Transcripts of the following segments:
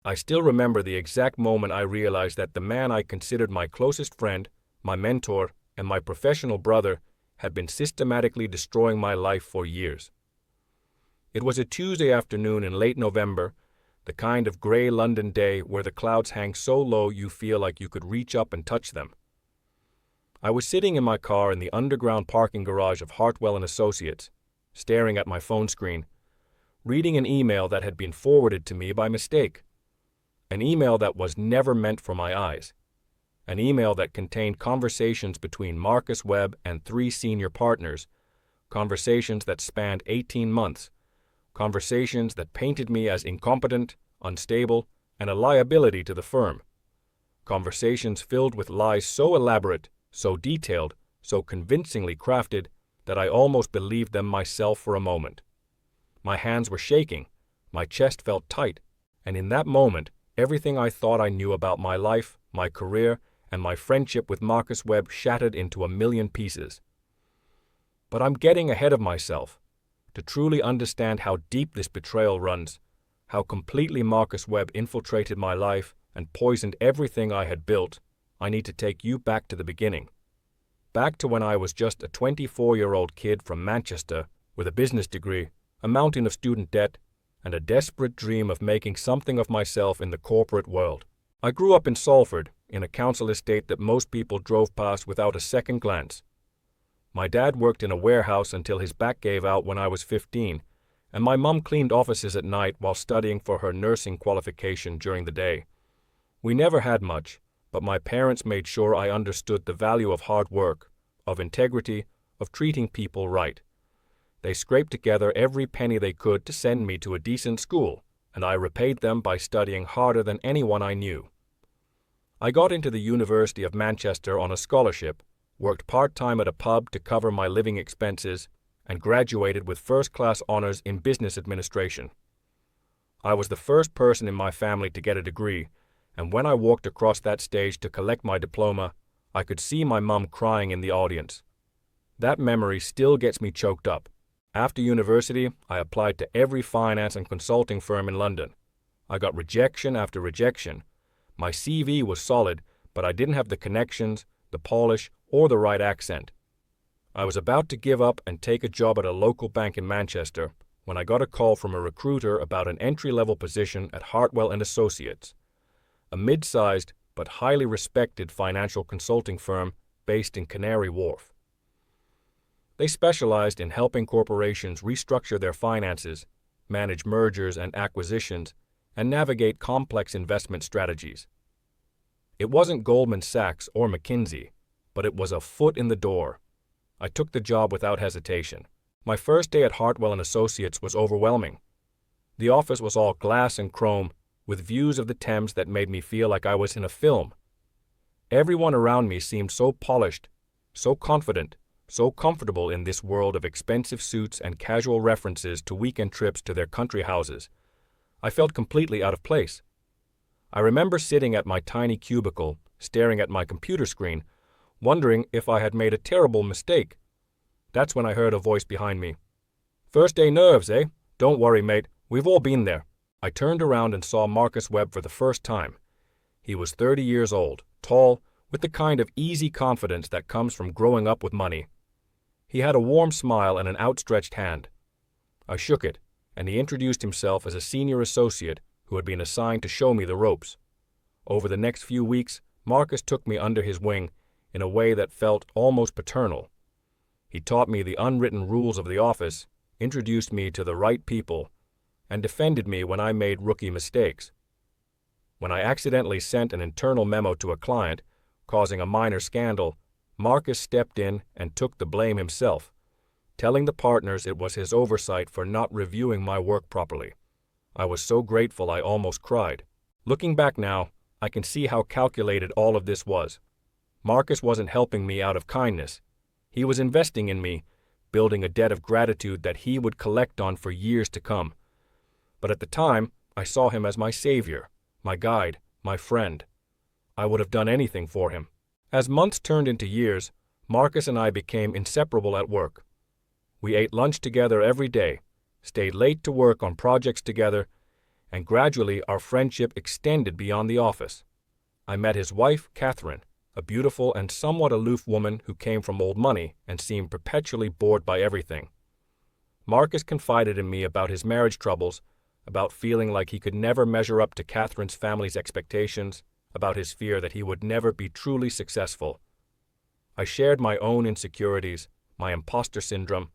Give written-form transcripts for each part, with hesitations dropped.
I still remember the exact moment I realized that the man I considered my closest friend, my mentor, and my professional brother had been systematically destroying my life for years. It was a Tuesday afternoon in late November, the kind of gray London day where the clouds hang so low you feel like you could reach up and touch them. I was sitting in my car in the underground parking garage of Hartwell and Associates, staring at my phone screen, reading an email that had been forwarded to me by mistake. An email that was never meant for my eyes. An email that contained conversations between Marcus Webb and 3 senior partners, conversations that spanned 18 months, conversations that painted me as incompetent, unstable, and a liability to the firm. Conversations filled with lies so elaborate, so detailed, so convincingly crafted that I almost believed them myself for a moment. My hands were shaking, my chest felt tight, and in that moment, everything I thought I knew about my life, my career, and my friendship with Marcus Webb shattered into a million pieces. But I'm getting ahead of myself. To truly understand how deep this betrayal runs, how completely Marcus Webb infiltrated my life and poisoned everything I had built, I need to take you back to the beginning. Back to when I was just a 24-year-old kid from Manchester with a business degree, a mountain of student debt, and a desperate dream of making something of myself in the corporate world. I grew up in Salford, in a council estate that most people drove past without a second glance. My dad worked in a warehouse until his back gave out when I was 15, and my mum cleaned offices at night while studying for her nursing qualification during the day. We never had much, but my parents made sure I understood the value of hard work, of integrity, of treating people right. They scraped together every penny they could to send me to a decent school, and I repaid them by studying harder than anyone I knew. I got into the University of Manchester on a scholarship, worked part-time at a pub to cover my living expenses, and graduated with first-class honors in business administration. I was the first person in my family to get a degree, and when I walked across that stage to collect my diploma, I could see my mum crying in the audience. That memory still gets me choked up. After university, I applied to every finance and consulting firm in London. I got rejection after rejection. My CV was solid, but I didn't have the connections, the polish, or the right accent. I was about to give up and take a job at a local bank in Manchester when I got a call from a recruiter about an entry-level position at Hartwell and Associates, a mid-sized but highly respected financial consulting firm based in Canary Wharf. They specialized in helping corporations restructure their finances, manage mergers and acquisitions, and navigate complex investment strategies. It wasn't Goldman Sachs or McKinsey, but it was a foot in the door. I took the job without hesitation. My first day at Hartwell and Associates was overwhelming. The office was all glass and chrome, with views of the Thames that made me feel like I was in a film. Everyone around me seemed so polished, so confident, so comfortable in this world of expensive suits and casual references to weekend trips to their country houses. I felt completely out of place. I remember sitting at my tiny cubicle, staring at my computer screen, wondering if I had made a terrible mistake. That's when I heard a voice behind me. "First day nerves, eh? Don't worry, mate. We've all been there." I turned around and saw Marcus Webb for the first time. He was 30 years old, tall, with the kind of easy confidence that comes from growing up with money. He had a warm smile and an outstretched hand. I shook it, and he introduced himself as a senior associate who had been assigned to show me the ropes. Over the next few weeks, Marcus took me under his wing in a way that felt almost paternal. He taught me the unwritten rules of the office, introduced me to the right people, and defended me when I made rookie mistakes. When I accidentally sent an internal memo to a client, causing a minor scandal, Marcus stepped in and took the blame himself, telling the partners it was his oversight for not reviewing my work properly. I was so grateful I almost cried. Looking back now, I can see how calculated all of this was. Marcus wasn't helping me out of kindness. He was investing in me, building a debt of gratitude that he would collect on for years to come. But at the time, I saw him as my savior, my guide, my friend. I would have done anything for him. As months turned into years, Marcus and I became inseparable at work. We ate lunch together every day, stayed late to work on projects together, and gradually our friendship extended beyond the office. I met his wife, Catherine, a beautiful and somewhat aloof woman who came from old money and seemed perpetually bored by everything. Marcus confided in me about his marriage troubles, about feeling like he could never measure up to Catherine's family's expectations, about his fear that he would never be truly successful. I shared my own insecurities, my imposter syndrome,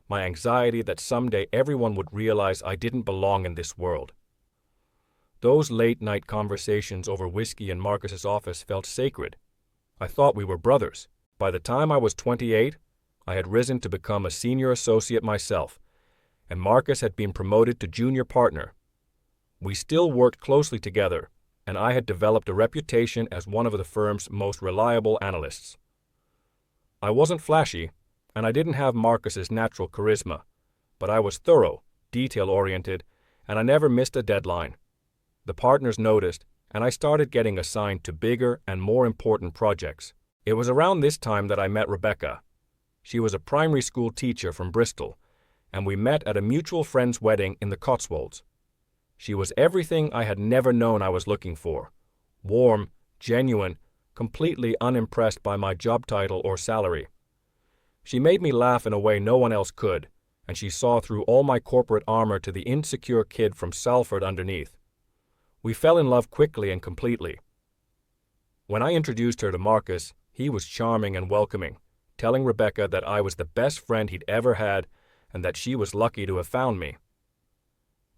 my anxiety that someday everyone would realize I didn't belong in this world. Those late-night conversations over whiskey in Marcus's office felt sacred. I thought we were brothers. By the time I was 28, I had risen to become a senior associate myself, and Marcus had been promoted to junior partner. We still worked closely together, and I had developed a reputation as one of the firm's most reliable analysts. I wasn't flashy, and I didn't have Marcus's natural charisma, but I was thorough, detail-oriented, and I never missed a deadline. The partners noticed, and I started getting assigned to bigger and more important projects. It was around this time that I met Rebecca. She was a primary school teacher from Bristol, and we met at a mutual friend's wedding in the Cotswolds. She was everything I had never known I was looking for: warm, genuine, completely unimpressed by my job title or salary. She made me laugh in a way no one else could, and she saw through all my corporate armor to the insecure kid from Salford underneath. We fell in love quickly and completely. When I introduced her to Marcus, he was charming and welcoming, telling Rebecca that I was the best friend he'd ever had and that she was lucky to have found me.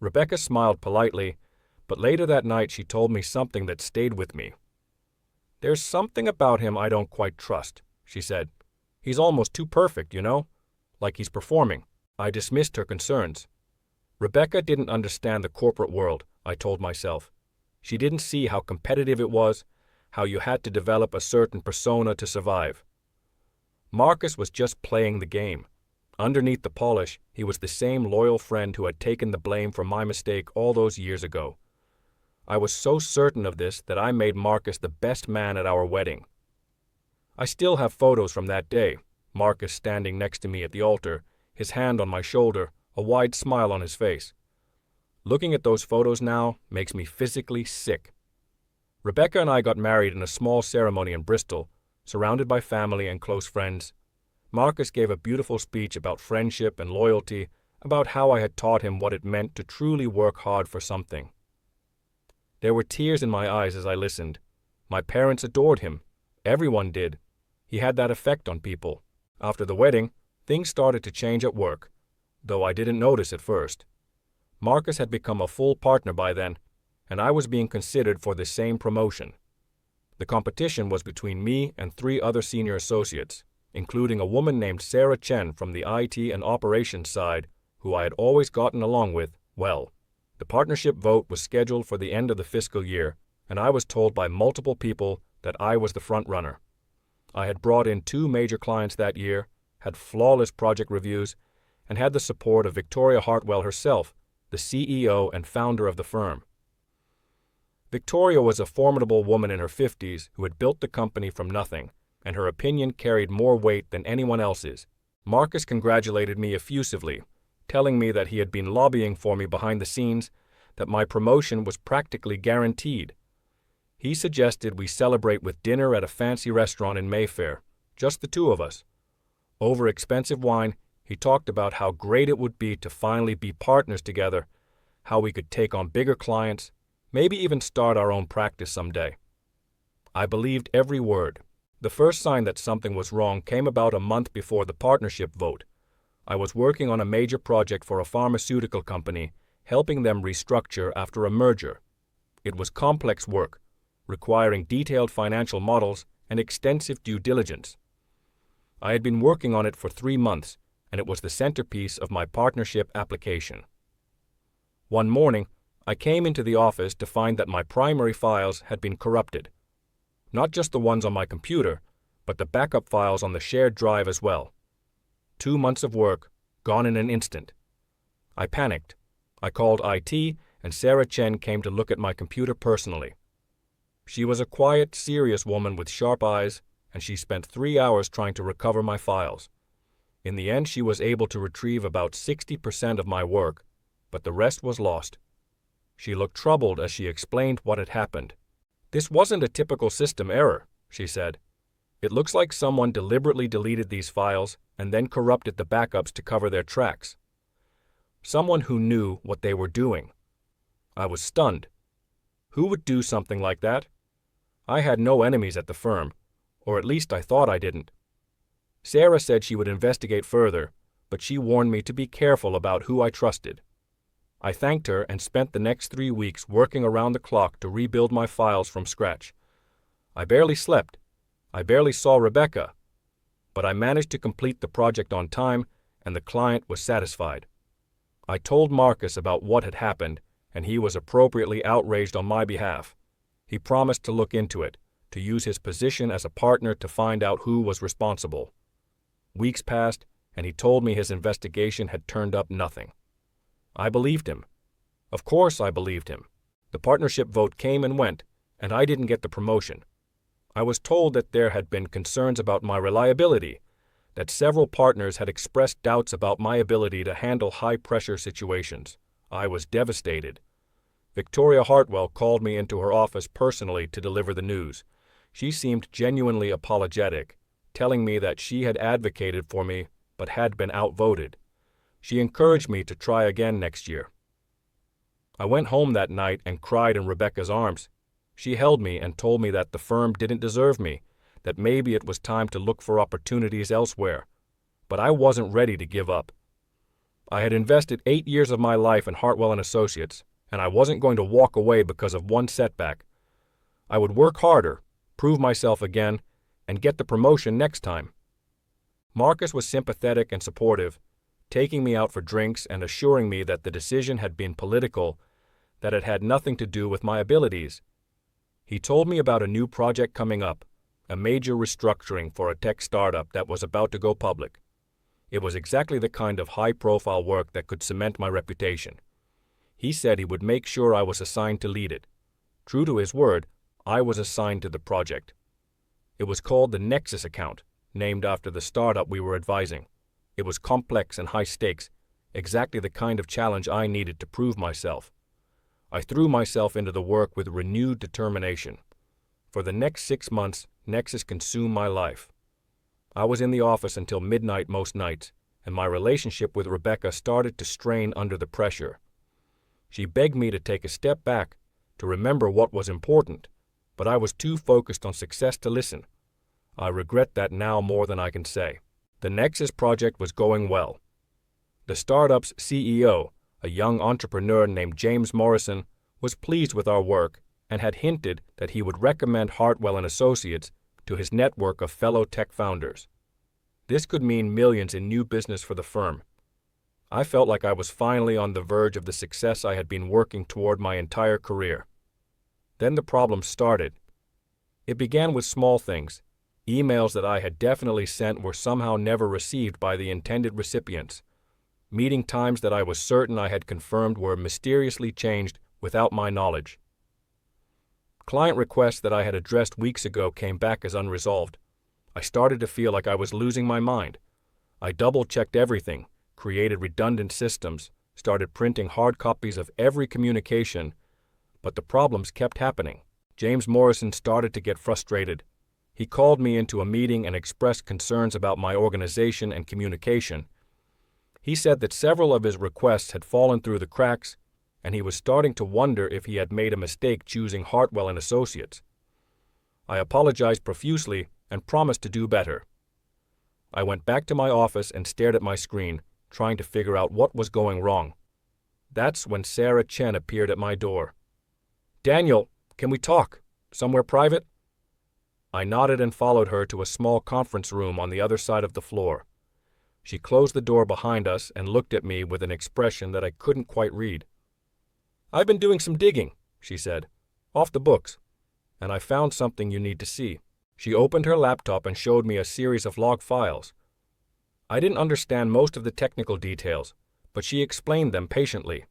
Rebecca smiled politely, but later that night she told me something that stayed with me. "There's something about him I don't quite trust," she said. "He's almost too perfect, you know? Like he's performing." I dismissed her concerns. Rebecca didn't understand the corporate world, I told myself. She didn't see how competitive it was, how you had to develop a certain persona to survive. Marcus was just playing the game. Underneath the polish, he was the same loyal friend who had taken the blame for my mistake all those years ago. I was so certain of this that I made Marcus the best man at our wedding. I still have photos from that day, Marcus standing next to me at the altar, his hand on my shoulder, a wide smile on his face. Looking at those photos now makes me physically sick. Rebecca and I got married in a small ceremony in Bristol, surrounded by family and close friends. Marcus gave a beautiful speech about friendship and loyalty, about how I had taught him what it meant to truly work hard for something. There were tears in my eyes as I listened. My parents adored him. Everyone did. He had that effect on people. After the wedding, things started to change at work, though I didn't notice at first. Marcus had become a full partner by then, and I was being considered for the same promotion. The competition was between me and 3 other senior associates, including a woman named Sarah Chen from the IT and operations side, who I had always gotten along with well. The partnership vote was scheduled for the end of the fiscal year, and I was told by multiple people that I was the front runner. I had brought in 2 major clients that year, had flawless project reviews, and had the support of Victoria Hartwell herself, the CEO and founder of the firm. Victoria was a formidable woman in her 50s who had built the company from nothing, and her opinion carried more weight than anyone else's. Marcus congratulated me effusively, telling me that he had been lobbying for me behind the scenes, that my promotion was practically guaranteed. He suggested we celebrate with dinner at a fancy restaurant in Mayfair, just the 2 of us. Over expensive wine, he talked about how great it would be to finally be partners together, how we could take on bigger clients, maybe even start our own practice someday. I believed every word. The first sign that something was wrong came about a month before the partnership vote. I was working on a major project for a pharmaceutical company, helping them restructure after a merger. It was complex work, requiring detailed financial models and extensive due diligence. I had been working on it for 3 months, and it was the centerpiece of my partnership application. One morning, I came into the office to find that my primary files had been corrupted. Not just the ones on my computer, but the backup files on the shared drive as well. 2 months of work, gone in an instant. I panicked. I called IT, and Sarah Chen came to look at my computer personally. She was a quiet, serious woman with sharp eyes, and she spent 3 hours trying to recover my files. In the end, she was able to retrieve about 60% of my work, but the rest was lost. She looked troubled as she explained what had happened. "This wasn't a typical system error," she said. "It looks like someone deliberately deleted these files and then corrupted the backups to cover their tracks. Someone who knew what they were doing." I was stunned. Who would do something like that? I had no enemies at the firm, or at least I thought I didn't. Sarah said she would investigate further, but she warned me to be careful about who I trusted. I thanked her and spent the next 3 weeks working around the clock to rebuild my files from scratch. I barely slept. I barely saw Rebecca. But I managed to complete the project on time, and the client was satisfied. I told Marcus about what had happened, and he was appropriately outraged on my behalf. He promised to look into it, to use his position as a partner to find out who was responsible. Weeks passed, and he told me his investigation had turned up nothing. I believed him. Of course I believed him. The partnership vote came and went, and I didn't get the promotion. I was told that there had been concerns about my reliability, that several partners had expressed doubts about my ability to handle high-pressure situations. I was devastated. Victoria Hartwell called me into her office personally to deliver the news. She seemed genuinely apologetic, telling me that she had advocated for me but had been outvoted. She encouraged me to try again next year. I went home that night and cried in Rebecca's arms. She held me and told me that the firm didn't deserve me, that maybe it was time to look for opportunities elsewhere. But I wasn't ready to give up. I had invested 8 years of my life in Hartwell & Associates, and I wasn't going to walk away because of one setback. I would work harder, prove myself again, and get the promotion next time. Marcus was sympathetic and supportive, taking me out for drinks and assuring me that the decision had been political, that it had nothing to do with my abilities. He told me about a new project coming up, a major restructuring for a tech startup that was about to go public. It was exactly the kind of high-profile work that could cement my reputation. He said he would make sure I was assigned to lead it. True to his word, I was assigned to the project. It was called the Nexus account, named after the startup we were advising. It was complex and high stakes, exactly the kind of challenge I needed to prove myself. I threw myself into the work with renewed determination. For the next 6 months, Nexus consumed my life. I was in the office until midnight most nights, and my relationship with Rebecca started to strain under the pressure. She begged me to take a step back, to remember what was important, but I was too focused on success to listen. I regret that now more than I can say. The Nexus project was going well. The startup's CEO, a young entrepreneur named James Morrison, was pleased with our work and had hinted that he would recommend Hartwell & Associates to his network of fellow tech founders. This could mean millions in new business for the firm. I felt like I was finally on the verge of the success I had been working toward my entire career. Then the problems started. It began with small things. Emails that I had definitely sent were somehow never received by the intended recipients. Meeting times that I was certain I had confirmed were mysteriously changed without my knowledge. Client requests that I had addressed weeks ago came back as unresolved. I started to feel like I was losing my mind. I double-checked everything, created redundant systems, started printing hard copies of every communication, but the problems kept happening. James Morrison started to get frustrated. He called me into a meeting and expressed concerns about my organization and communication. He said that several of his requests had fallen through the cracks, and he was starting to wonder if he had made a mistake choosing Hartwell & Associates. I apologized profusely and promised to do better. I went back to my office and stared at my screen, trying to figure out what was going wrong. That's when Sarah Chen appeared at my door. "Daniel, can we talk? Somewhere private?" I nodded and followed her to a small conference room on the other side of the floor. She closed the door behind us and looked at me with an expression that I couldn't quite read. "I've been doing some digging," she said, "off the books, and I found something you need to see." She opened her laptop and showed me a series of log files. I didn't understand most of the technical details, but she explained them patiently.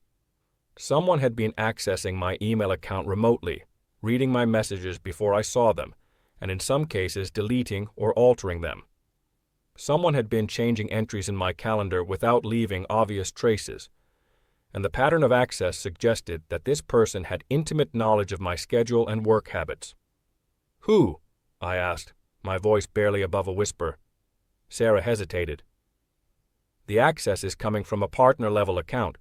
Someone had been accessing my email account remotely, reading my messages before I saw them, and in some cases deleting or altering them. Someone had been changing entries in my calendar without leaving obvious traces, and the pattern of access suggested that this person had intimate knowledge of my schedule and work habits. "Who?" I asked, my voice barely above a whisper. Sarah hesitated. "The access is coming from a partner-level account.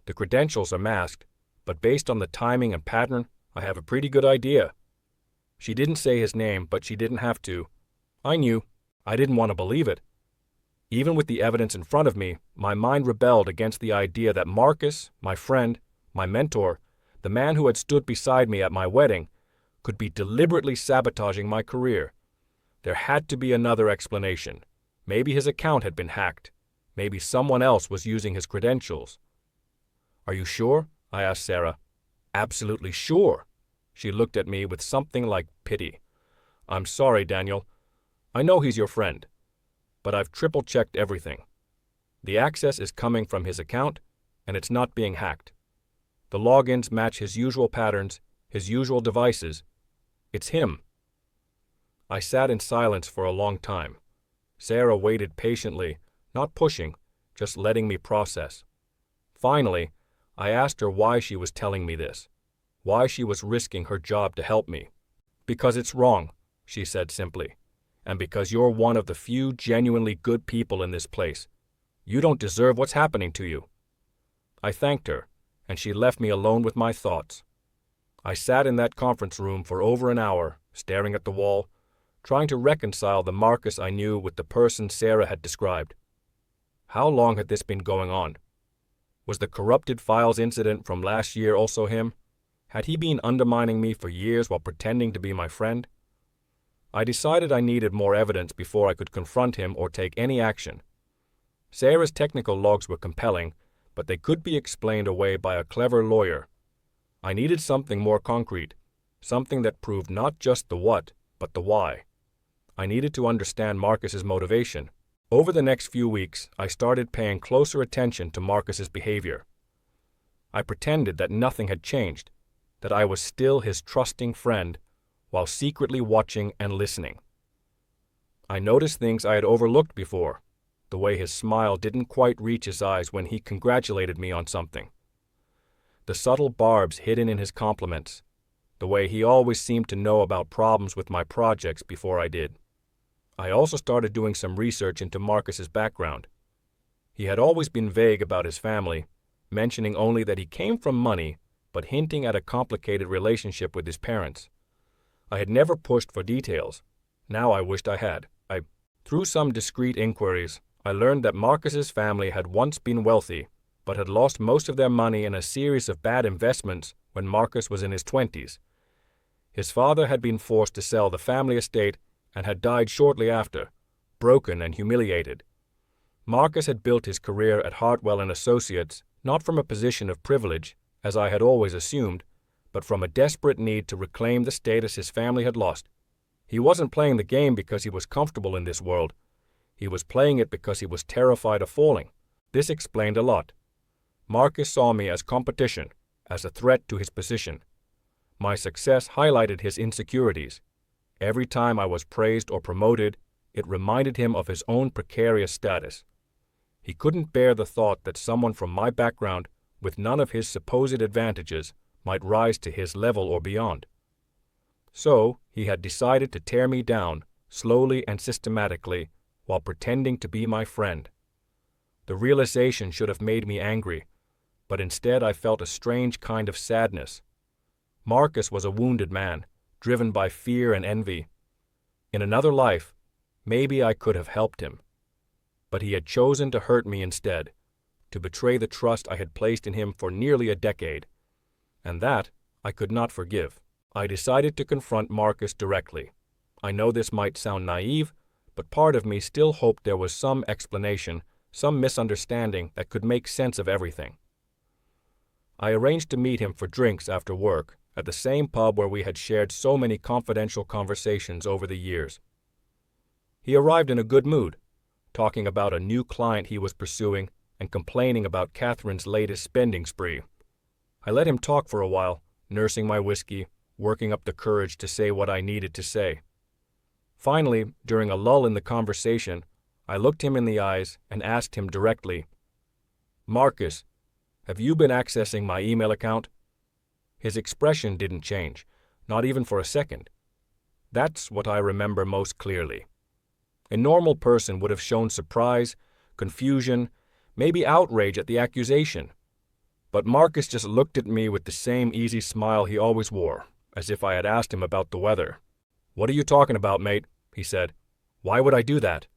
The credentials are masked, but based on the timing and pattern, I have a pretty good idea." She didn't say his name, but she didn't have to. I knew. I didn't want to believe it. Even with the evidence in front of me, my mind rebelled against the idea that Marcus, my friend, my mentor, the man who had stood beside me at my wedding, could be deliberately sabotaging my career. There had to be another explanation. Maybe his account had been hacked. Maybe someone else was using his credentials. "Are you sure?" I asked Sarah. "Absolutely sure." She looked at me with something like pity. "I'm sorry, Daniel. I know he's your friend, but I've triple-checked everything. The access is coming from his account, and it's not being hacked. The logins match his usual patterns, his usual devices. It's him." I sat in silence for a long time. Sarah waited patiently, not pushing, just letting me process. Finally, I asked her why she was telling me this, why she was risking her job to help me. "Because it's wrong," she said simply, "and because you're one of the few genuinely good people in this place. You don't deserve what's happening to you." I thanked her, and she left me alone with my thoughts. I sat in that conference room for over an hour, staring at the wall, trying to reconcile the Marcus I knew with the person Sarah had described. How long had this been going on? Was the corrupted files incident from last year also him? Had he been undermining me for years while pretending to be my friend? I decided I needed more evidence before I could confront him or take any action. Sarah's technical logs were compelling, but they could be explained away by a clever lawyer. I needed something more concrete, something that proved not just the what, but the why. I needed to understand Marcus's motivation. Over the next few weeks, I started paying closer attention to Marcus's behavior. I pretended that nothing had changed, that I was still his trusting friend, while secretly watching and listening. I noticed things I had overlooked before, the way his smile didn't quite reach his eyes when he congratulated me on something, the subtle barbs hidden in his compliments, the way he always seemed to know about problems with my projects before I did. I also started doing some research into Marcus's background. He had always been vague about his family, mentioning only that he came from money, but hinting at a complicated relationship with his parents. I had never pushed for details. Now I wished I had. Through some discreet inquiries, I learned that Marcus's family had once been wealthy, but had lost most of their money in a series of bad investments when Marcus was in his 20s. His father had been forced to sell the family estate and had died shortly after, broken and humiliated. Marcus had built his career at Hartwell and Associates not from a position of privilege, as I had always assumed, but from a desperate need to reclaim the status his family had lost. He wasn't playing the game because he was comfortable in this world. He was playing it because he was terrified of falling. This explained a lot. Marcus saw me as competition, as a threat to his position. My success highlighted his insecurities. Every time I was praised or promoted, it reminded him of his own precarious status. He couldn't bear the thought that someone from my background, with none of his supposed advantages, might rise to his level or beyond. So, he had decided to tear me down, slowly and systematically, while pretending to be my friend. The realization should have made me angry, but instead I felt a strange kind of sadness. Marcus was a wounded man, driven by fear and envy. In another life, maybe I could have helped him. But he had chosen to hurt me instead, to betray the trust I had placed in him for nearly a decade. And that I could not forgive. I decided to confront Marcus directly. I know this might sound naive, but part of me still hoped there was some explanation, some misunderstanding that could make sense of everything. I arranged to meet him for drinks after work, at the same pub where we had shared so many confidential conversations over the years. He arrived in a good mood, talking about a new client he was pursuing and complaining about Catherine's latest spending spree. I let him talk for a while, nursing my whiskey, working up the courage to say what I needed to say. Finally, during a lull in the conversation, I looked him in the eyes and asked him directly, "Marcus, Have you been accessing my email account?" His expression didn't change, not even for a second. That's what I remember most clearly. A normal person would have shown surprise, confusion, maybe outrage at the accusation. But Marcus just looked at me with the same easy smile he always wore, as if I had asked him about the weather. "What are you talking about, mate?" he said. "Why would I do that?"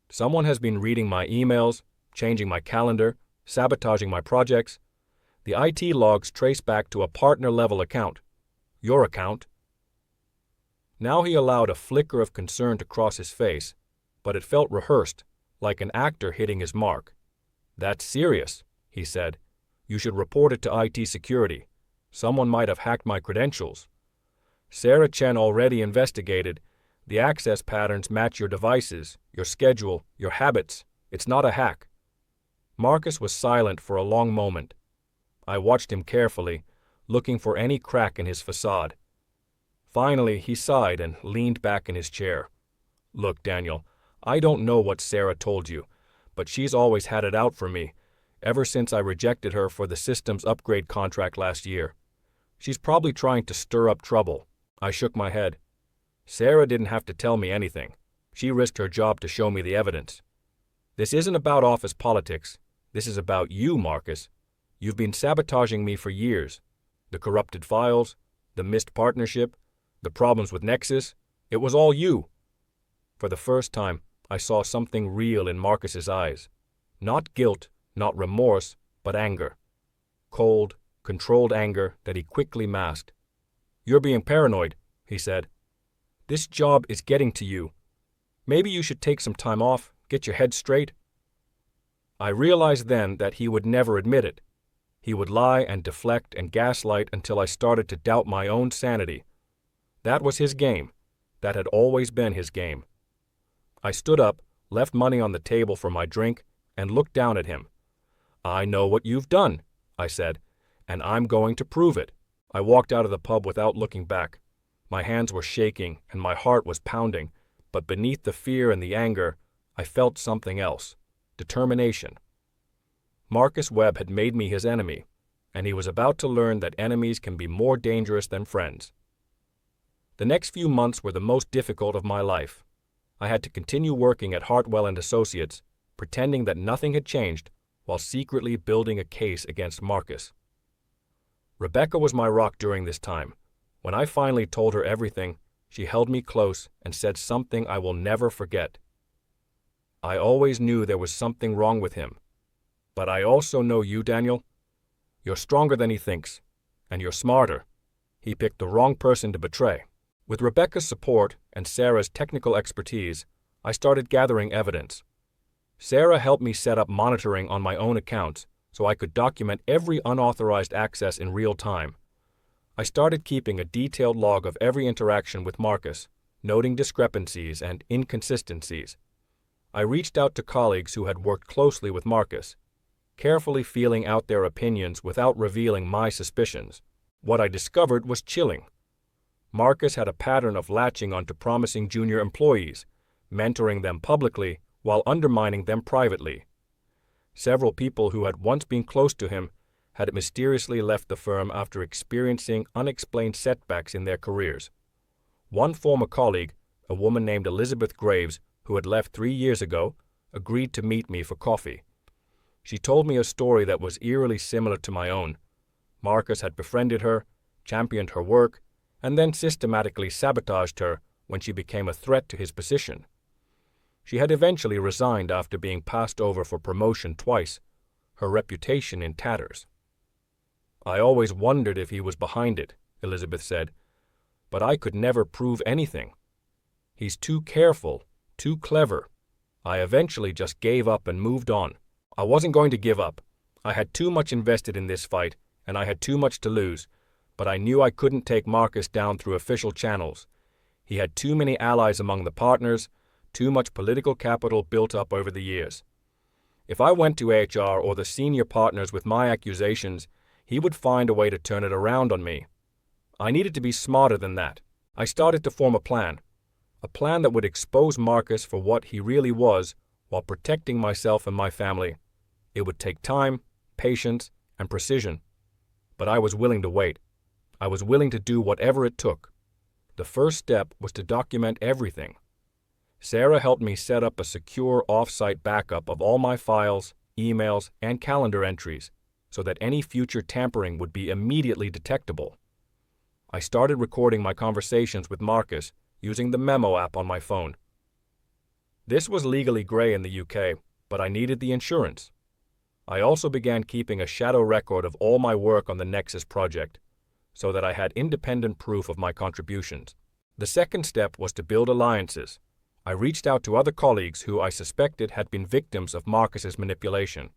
"Someone has been reading my emails, changing my calendar, sabotaging my projects. The IT logs trace back to a partner-level account. Your account." Now he allowed a flicker of concern to cross his face, but it felt rehearsed, like an actor hitting his mark. "That's serious," he said. "You should report it to IT security. Someone might have hacked my credentials. Sarah Chen already investigated. The access patterns match your devices, your schedule, your habits. It's not a hack." Marcus was silent for a long moment. I watched him carefully, looking for any crack in his facade. Finally, he sighed and leaned back in his chair. "Look, Daniel, I don't know what Sarah told you, but she's always had it out for me, ever since I rejected her for the systems upgrade contract last year. She's probably trying to stir up trouble." I shook my head. "Sarah didn't have to tell me anything. She risked her job to show me the evidence. This isn't about office politics. This is about you, Marcus. You've been sabotaging me for years. The corrupted files, the missed partnership, the problems with Nexus, it was all you." For the first time, I saw something real in Marcus's eyes. Not guilt, not remorse, but anger. Cold, controlled anger that he quickly masked. "You're being paranoid," he said. "This job is getting to you. Maybe you should take some time off, get your head straight." I realized then that he would never admit it. He would lie and deflect and gaslight until I started to doubt my own sanity. That was his game. That had always been his game. I stood up, left money on the table for my drink, and looked down at him. "I know what you've done," I said, "and I'm going to prove it." I walked out of the pub without looking back. My hands were shaking and my heart was pounding, but beneath the fear and the anger, I felt something else. Determination. Marcus Webb had made me his enemy, and he was about to learn that enemies can be more dangerous than friends. The next few months were the most difficult of my life. I had to continue working at Hartwell and Associates, pretending that nothing had changed, while secretly building a case against Marcus. Rebecca was my rock during this time. When I finally told her everything, she held me close and said something I will never forget. "I always knew there was something wrong with him. But I also know you, Daniel. You're stronger than he thinks, and you're smarter. He picked the wrong person to betray." With Rebecca's support and Sarah's technical expertise, I started gathering evidence. Sarah helped me set up monitoring on my own accounts so I could document every unauthorized access in real time. I started keeping a detailed log of every interaction with Marcus, noting discrepancies and inconsistencies. I reached out to colleagues who had worked closely with Marcus, carefully feeling out their opinions without revealing my suspicions. What I discovered was chilling. Marcus had a pattern of latching onto promising junior employees, mentoring them publicly while undermining them privately. Several people who had once been close to him had mysteriously left the firm after experiencing unexplained setbacks in their careers. One former colleague, a woman named Elizabeth Graves, who had left 3 years ago, agreed to meet me for coffee. She told me a story that was eerily similar to my own. Marcus had befriended her, championed her work, and then systematically sabotaged her when she became a threat to his position. She had eventually resigned after being passed over for promotion twice, her reputation in tatters. "I always wondered if he was behind it," Elizabeth said, "but I could never prove anything. He's too careful, too clever. I eventually just gave up and moved on. I wasn't going to give up. I had too much invested in this fight, and I had too much to lose, but I knew I couldn't take Marcus down through official channels. He had too many allies among the partners, too much political capital built up over the years. If I went to HR or the senior partners with my accusations, he would find a way to turn it around on me. I needed to be smarter than that. I started to form a plan that would expose Marcus for what he really was while protecting myself and my family. It would take time, patience and precision. But I was willing to wait. I was willing to do whatever it took. The first step was to document everything. Sarah helped me set up a secure off-site backup of all my files, emails, and calendar entries so that any future tampering would be immediately detectable. I started recording my conversations with Marcus using the memo app on my phone. This was legally gray in the UK, but I needed the insurance. I also began keeping a shadow record of all my work on the Nexus project, so that I had independent proof of my contributions. The second step was to build alliances. I reached out to other colleagues who I suspected had been victims of Marcus's manipulation.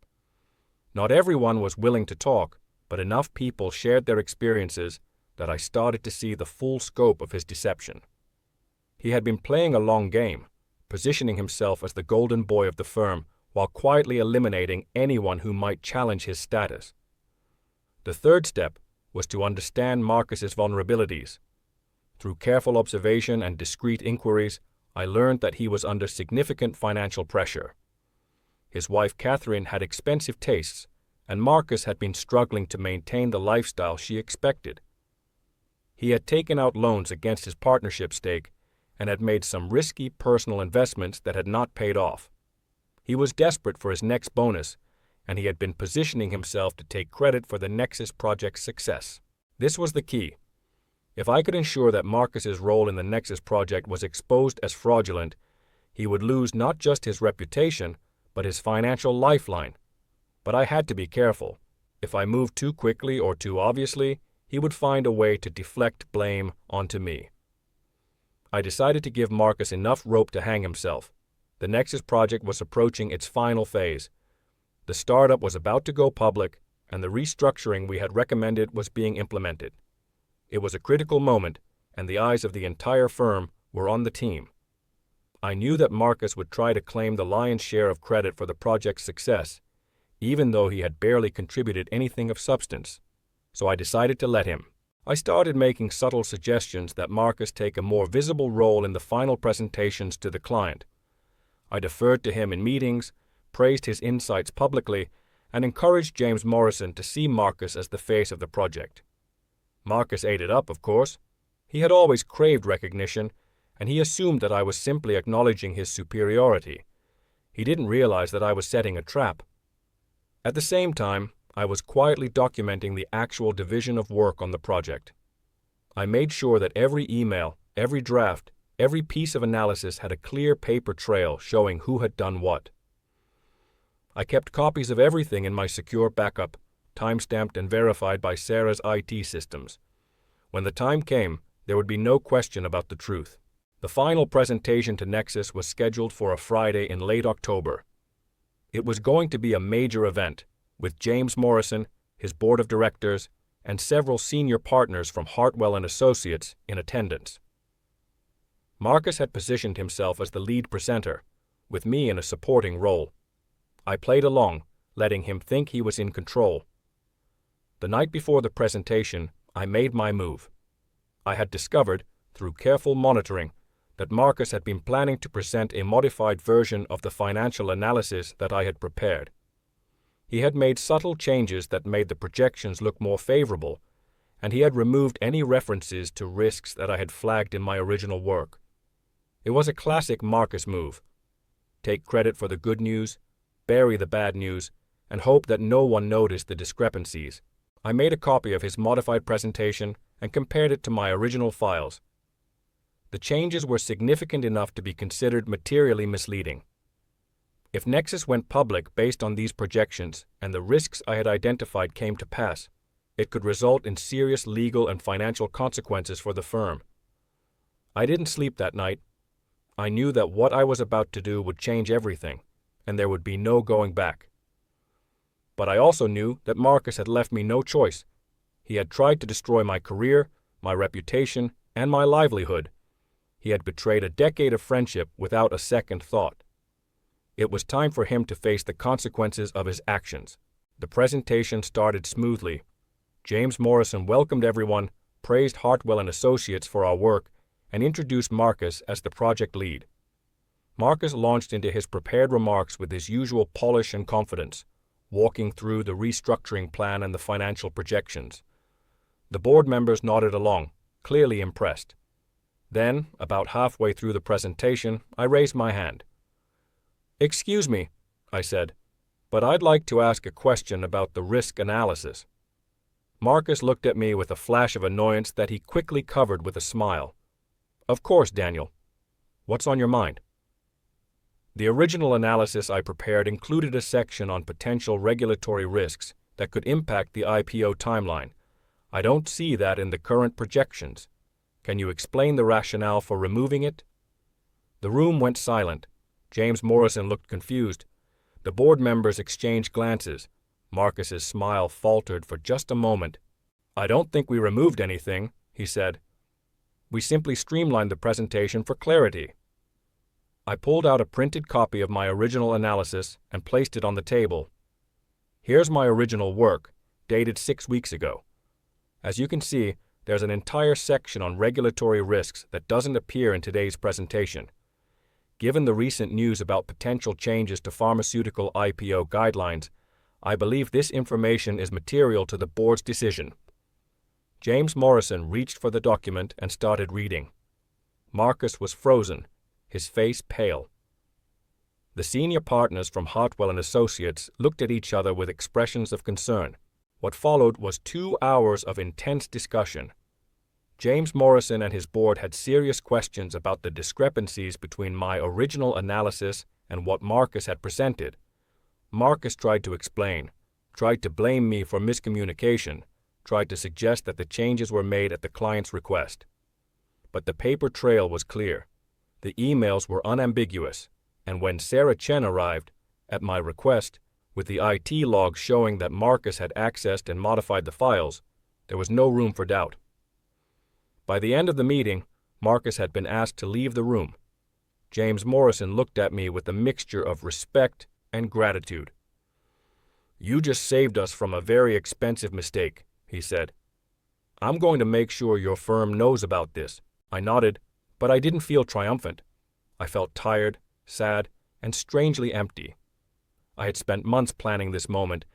Not everyone was willing to talk, but enough people shared their experiences that I started to see the full scope of his deception. He had been playing a long game, positioning himself as the golden boy of the firm while quietly eliminating anyone who might challenge his status. The third step was to understand Marcus's vulnerabilities. Through careful observation and discreet inquiries, I learned that he was under significant financial pressure. His wife Catherine had expensive tastes, and Marcus had been struggling to maintain the lifestyle she expected. He had taken out loans against his partnership stake and had made some risky personal investments that had not paid off. He was desperate for his next bonus, and he had been positioning himself to take credit for the Nexus project's success. This was the key. If I could ensure that Marcus's role in the Nexus project was exposed as fraudulent, he would lose not just his reputation, but his financial lifeline. But I had to be careful. If I moved too quickly or too obviously, he would find a way to deflect blame onto me. I decided to give Marcus enough rope to hang himself. The Nexus project was approaching its final phase. The startup was about to go public, and the restructuring we had recommended was being implemented. It was a critical moment, and the eyes of the entire firm were on the team. I knew that Marcus would try to claim the lion's share of credit for the project's success, even though he had barely contributed anything of substance. So I decided to let him. I started making subtle suggestions that Marcus take a more visible role in the final presentations to the client. I deferred to him in meetings, praised his insights publicly, and encouraged James Morrison to see Marcus as the face of the project. Marcus ate it up, of course. He had always craved recognition, and he assumed that I was simply acknowledging his superiority. He didn't realize that I was setting a trap. At the same time, I was quietly documenting the actual division of work on the project. I made sure that every email, every draft, every piece of analysis had a clear paper trail showing who had done what. I kept copies of everything in my secure backup, time-stamped and verified by Sarah's IT systems. When the time came, there would be no question about the truth. The final presentation to Nexus was scheduled for a Friday in late October. It was going to be a major event, with James Morrison, his board of directors, and several senior partners from Hartwell & Associates in attendance. Marcus had positioned himself as the lead presenter, with me in a supporting role. I played along, letting him think he was in control. The night before the presentation, I made my move. I had discovered, through careful monitoring, that Marcus had been planning to present a modified version of the financial analysis that I had prepared. He had made subtle changes that made the projections look more favorable, and he had removed any references to risks that I had flagged in my original work. It was a classic Marcus move. Take credit for the good news, bury the bad news, and hope that no one noticed the discrepancies. I made a copy of his modified presentation and compared it to my original files. The changes were significant enough to be considered materially misleading. If Nexus went public based on these projections and the risks I had identified came to pass, it could result in serious legal and financial consequences for the firm. I didn't sleep that night. I knew that what I was about to do would change everything, and there would be no going back. But I also knew that Marcus had left me no choice. He had tried to destroy my career, my reputation, and my livelihood. He had betrayed a decade of friendship without a second thought. It was time for him to face the consequences of his actions. The presentation started smoothly. James Morrison welcomed everyone, praised Hartwell & Associates for our work, and introduced Marcus as the project lead. Marcus launched into his prepared remarks with his usual polish and confidence, walking through the restructuring plan and the financial projections. The board members nodded along, clearly impressed. Then, about halfway through the presentation, I raised my hand. "Excuse me," I said, "but I'd like to ask a question about the risk analysis." Marcus looked at me with a flash of annoyance that he quickly covered with a smile. "Of course, Daniel. What's on your mind?" The original analysis I prepared included a section on potential regulatory risks that could impact the IPO timeline. I don't see that in the current projections. Can you explain the rationale for removing it? The room went silent. James Morrison looked confused. The board members exchanged glances. Marcus's smile faltered for just a moment. "I don't think we removed anything," he said. "We simply streamlined the presentation for clarity." I pulled out a printed copy of my original analysis and placed it on the table. "Here's my original work, dated 6 weeks ago. As you can see, there's an entire section on regulatory risks that doesn't appear in today's presentation. Given the recent news about potential changes to pharmaceutical IPO guidelines, I believe this information is material to the board's decision." James Morrison reached for the document and started reading. Marcus was frozen, his face pale. The senior partners from Hartwell and Associates looked at each other with expressions of concern. What followed was 2 hours of intense discussion. James Morrison and his board had serious questions about the discrepancies between my original analysis and what Marcus had presented. Marcus tried to explain, tried to blame me for miscommunication, tried to suggest that the changes were made at the client's request. But the paper trail was clear. The emails were unambiguous, and when Sarah Chen arrived, at my request, with the IT logs showing that Marcus had accessed and modified the files, there was no room for doubt. By the end of the meeting, Marcus had been asked to leave the room. James Morrison looked at me with a mixture of respect and gratitude. "You just saved us from a very expensive mistake," he said. "I'm going to make sure your firm knows about this." I nodded, but I didn't feel triumphant. I felt tired, sad, and strangely empty. I had spent months planning this moment,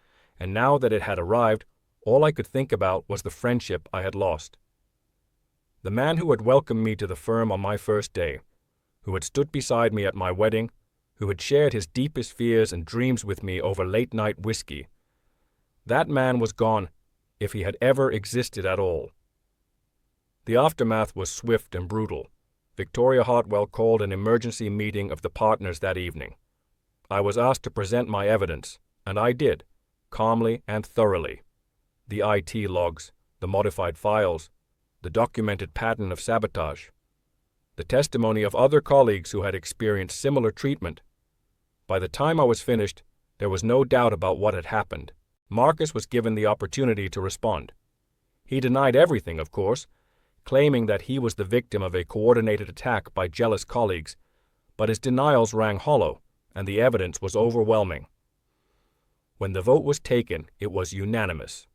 and now that it had arrived, all I could think about was the friendship I had lost. The man who had welcomed me to the firm on my first day, who had stood beside me at my wedding, who had shared his deepest fears and dreams with me over late-night whiskey. That man was gone, if he had ever existed at all. The aftermath was swift and brutal. Victoria Hartwell called an emergency meeting of the partners that evening. I was asked to present my evidence, and I did, calmly and thoroughly. The IT logs, the modified files, the documented pattern of sabotage, the testimony of other colleagues who had experienced similar treatment. By the time I was finished, there was no doubt about what had happened. Marcus was given the opportunity to respond. He denied everything, of course, claiming that he was the victim of a coordinated attack by jealous colleagues, but his denials rang hollow, and the evidence was overwhelming. When the vote was taken, it was unanimous.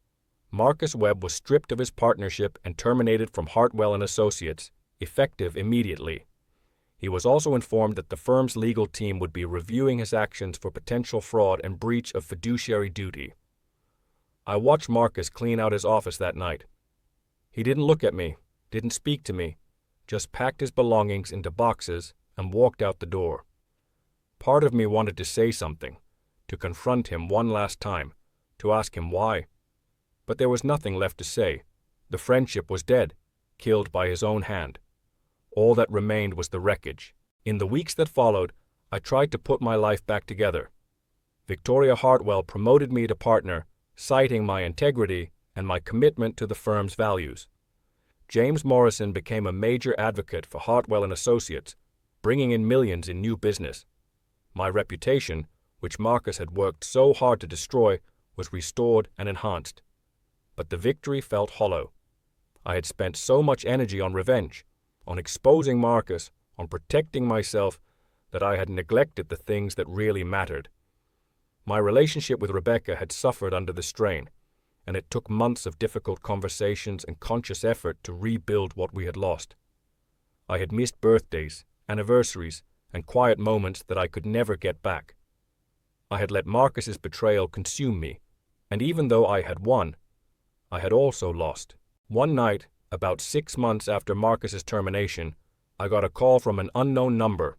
Marcus Webb was stripped of his partnership and terminated from Hartwell and Associates, effective immediately. He was also informed that the firm's legal team would be reviewing his actions for potential fraud and breach of fiduciary duty. I watched Marcus clean out his office that night. He didn't look at me, didn't speak to me, just packed his belongings into boxes and walked out the door. Part of me wanted to say something, to confront him one last time, to ask him why. But there was nothing left to say. The friendship was dead, killed by his own hand. All that remained was the wreckage. In the weeks that followed, I tried to put my life back together. Victoria Hartwell promoted me to partner, citing my integrity and my commitment to the firm's values. James Morrison became a major advocate for Hartwell and Associates, bringing in millions in new business. My reputation, which Marcus had worked so hard to destroy, was restored and enhanced. But the victory felt hollow. I had spent so much energy on revenge, on exposing Marcus, on protecting myself, that I had neglected the things that really mattered. My relationship with Rebecca had suffered under the strain, and it took months of difficult conversations and conscious effort to rebuild what we had lost. I had missed birthdays, anniversaries, and quiet moments that I could never get back. I had let Marcus's betrayal consume me, and even though I had won, I had also lost. One night, about 6 months after Marcus's termination, I got a call from an unknown number.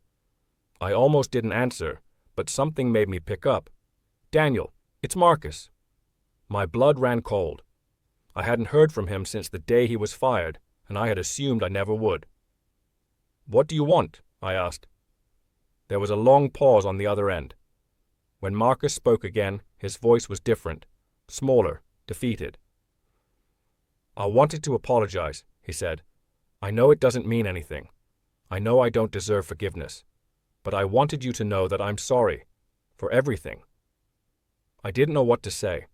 I almost didn't answer, but something made me pick up. "Daniel, it's Marcus." My blood ran cold. I hadn't heard from him since the day he was fired, and I had assumed I never would. "What do you want?" I asked. There was a long pause on the other end. When Marcus spoke again, his voice was different, smaller, defeated. "I wanted to apologize," he said. "I know it doesn't mean anything. I know I don't deserve forgiveness. But I wanted you to know that I'm sorry. For everything." I didn't know what to say.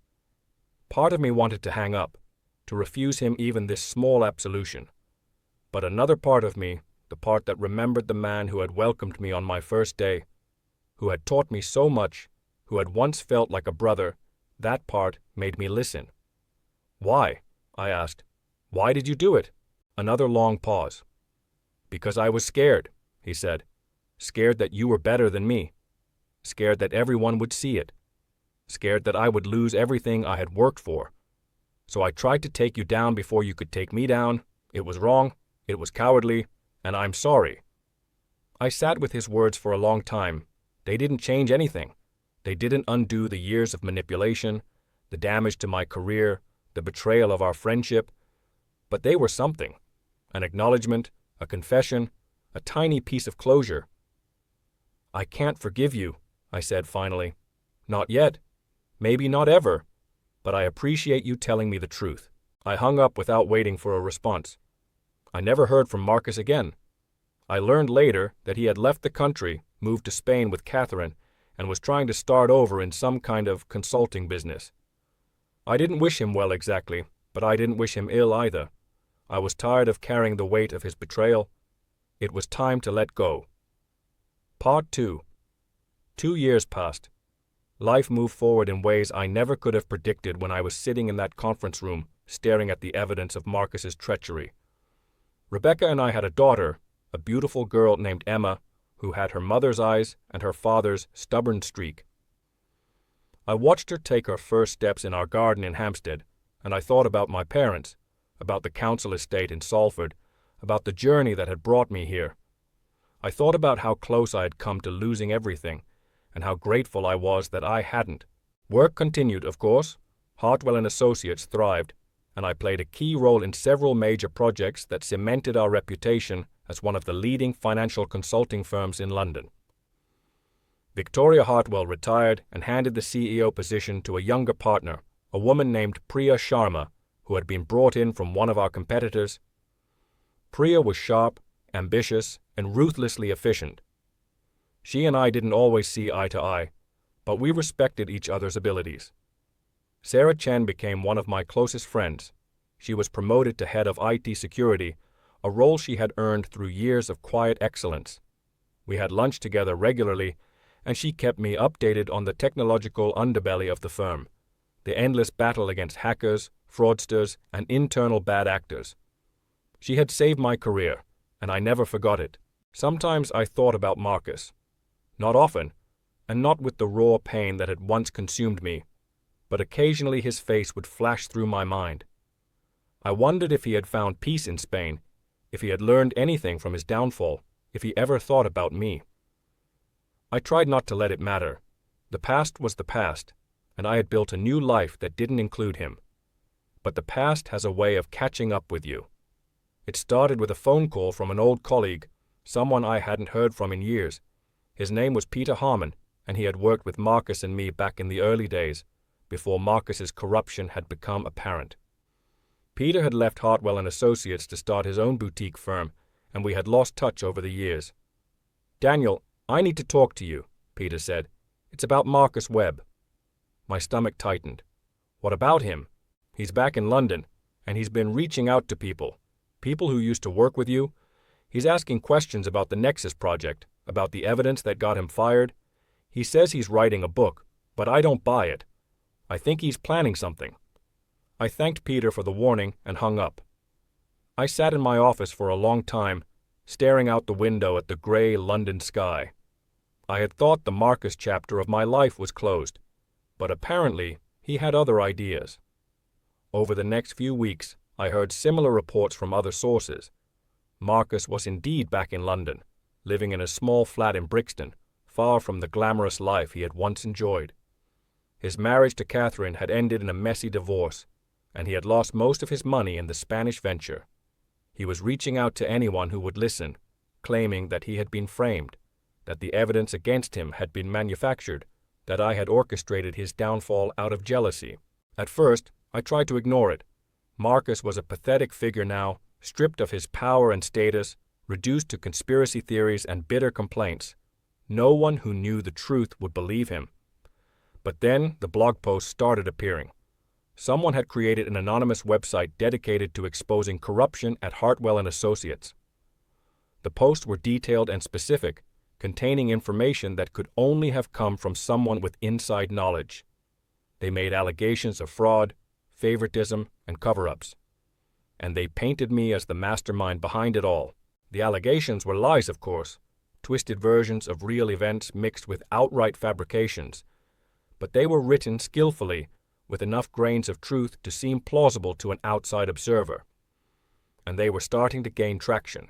Part of me wanted to hang up, to refuse him even this small absolution. But another part of me, the part that remembered the man who had welcomed me on my first day, who had taught me so much, who had once felt like a brother, that part made me listen. "Why?" I asked. "Why did you do it?" Another long pause. "Because I was scared," he said. "Scared that you were better than me. Scared that everyone would see it. Scared that I would lose everything I had worked for. So I tried to take you down before you could take me down. It was wrong, it was cowardly, and I'm sorry." I sat with his words for a long time. They didn't change anything. They didn't undo the years of manipulation, the damage to my career, the betrayal of our friendship. But they were something. An acknowledgement, a confession, a tiny piece of closure. "I can't forgive you," I said finally. "Not yet. Maybe not ever. But I appreciate you telling me the truth." I hung up without waiting for a response. I never heard from Marcus again. I learned later that he had left the country, moved to Spain with Catherine, and was trying to start over in some kind of consulting business. I didn't wish him well exactly, but I didn't wish him ill either. I was tired of carrying the weight of his betrayal. It was time to let go. Part 2. 2 years passed. Life moved forward in ways I never could have predicted when I was sitting in that conference room, staring at the evidence of Marcus's treachery. Rebecca and I had a daughter, a beautiful girl named Emma, who had her mother's eyes and her father's stubborn streak. I watched her take her first steps in our garden in Hampstead, and I thought about my parents, about the council estate in Salford, about the journey that had brought me here. I thought about how close I had come to losing everything, and how grateful I was that I hadn't. Work continued, of course. Hartwell and Associates thrived, and I played a key role in several major projects that cemented our reputation as one of the leading financial consulting firms in London. Victoria Hartwell retired and handed the CEO position to a younger partner, a woman named Priya Sharma, who had been brought in from one of our competitors. Priya was sharp, ambitious, and ruthlessly efficient. She and I didn't always see eye to eye, but we respected each other's abilities. Sarah Chen became one of my closest friends. She was promoted to head of IT security, a role she had earned through years of quiet excellence. We had lunch together regularly, and she kept me updated on the technological underbelly of the firm, the endless battle against hackers, fraudsters, and internal bad actors. She had saved my career, and I never forgot it. Sometimes I thought about Marcus. Not often, and not with the raw pain that had once consumed me, but occasionally his face would flash through my mind. I wondered if he had found peace in Spain, if he had learned anything from his downfall, if he ever thought about me. I tried not to let it matter. The past was the past, and I had built a new life that didn't include him. But the past has a way of catching up with you. It started with a phone call from an old colleague, someone I hadn't heard from in years. His name was Peter Harmon, and he had worked with Marcus and me back in the early days, before Marcus's corruption had become apparent. Peter had left Hartwell and Associates to start his own boutique firm, and we had lost touch over the years. "Daniel, I need to talk to you," Peter said. "It's about Marcus Webb." My stomach tightened. "What about him?" "He's back in London, and he's been reaching out to people who used to work with you. He's asking questions about the Nexus project, about the evidence that got him fired. He says he's writing a book, but I don't buy it. I think he's planning something." I thanked Peter for the warning and hung up. I sat in my office for a long time, staring out the window at the gray London sky. I had thought the Marcus chapter of my life was closed, but apparently he had other ideas. Over the next few weeks, I heard similar reports from other sources. Marcus was indeed back in London, living in a small flat in Brixton, far from the glamorous life he had once enjoyed. His marriage to Catherine had ended in a messy divorce, and he had lost most of his money in the Spanish venture. He was reaching out to anyone who would listen, claiming that he had been framed, that the evidence against him had been manufactured, that I had orchestrated his downfall out of jealousy. At first, I tried to ignore it. Marcus was a pathetic figure now, stripped of his power and status, reduced to conspiracy theories and bitter complaints. No one who knew the truth would believe him. But then the blog posts started appearing. Someone had created an anonymous website dedicated to exposing corruption at Hartwell and Associates. The posts were detailed and specific, containing information that could only have come from someone with inside knowledge. They made allegations of fraud, favoritism, and cover-ups. And they painted me as the mastermind behind it all. The allegations were lies, of course, twisted versions of real events mixed with outright fabrications, but they were written skillfully, with enough grains of truth to seem plausible to an outside observer. And they were starting to gain traction.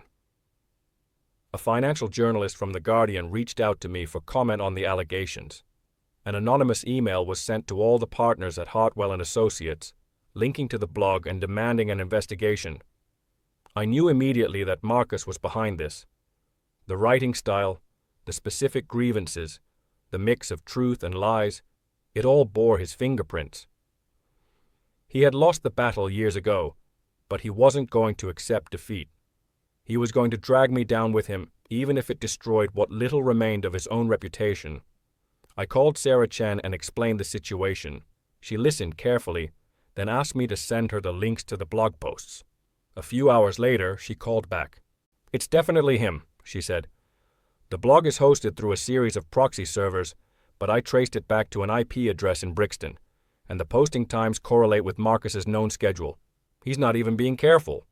A financial journalist from The Guardian reached out to me for comment on the allegations. An anonymous email was sent to all the partners at Hartwell and Associates, linking to the blog and demanding an investigation. I knew immediately that Marcus was behind this. The writing style, the specific grievances, the mix of truth and lies, it all bore his fingerprints. He had lost the battle years ago, but he wasn't going to accept defeat. He was going to drag me down with him, even if it destroyed what little remained of his own reputation. I called Sarah Chen and explained the situation. She listened carefully, then asked me to send her the links to the blog posts. A few hours later, she called back. "It's definitely him," she said. "The blog is hosted through a series of proxy servers, but I traced it back to an IP address in Brixton, and the posting times correlate with Marcus's known schedule. He's not even being careful."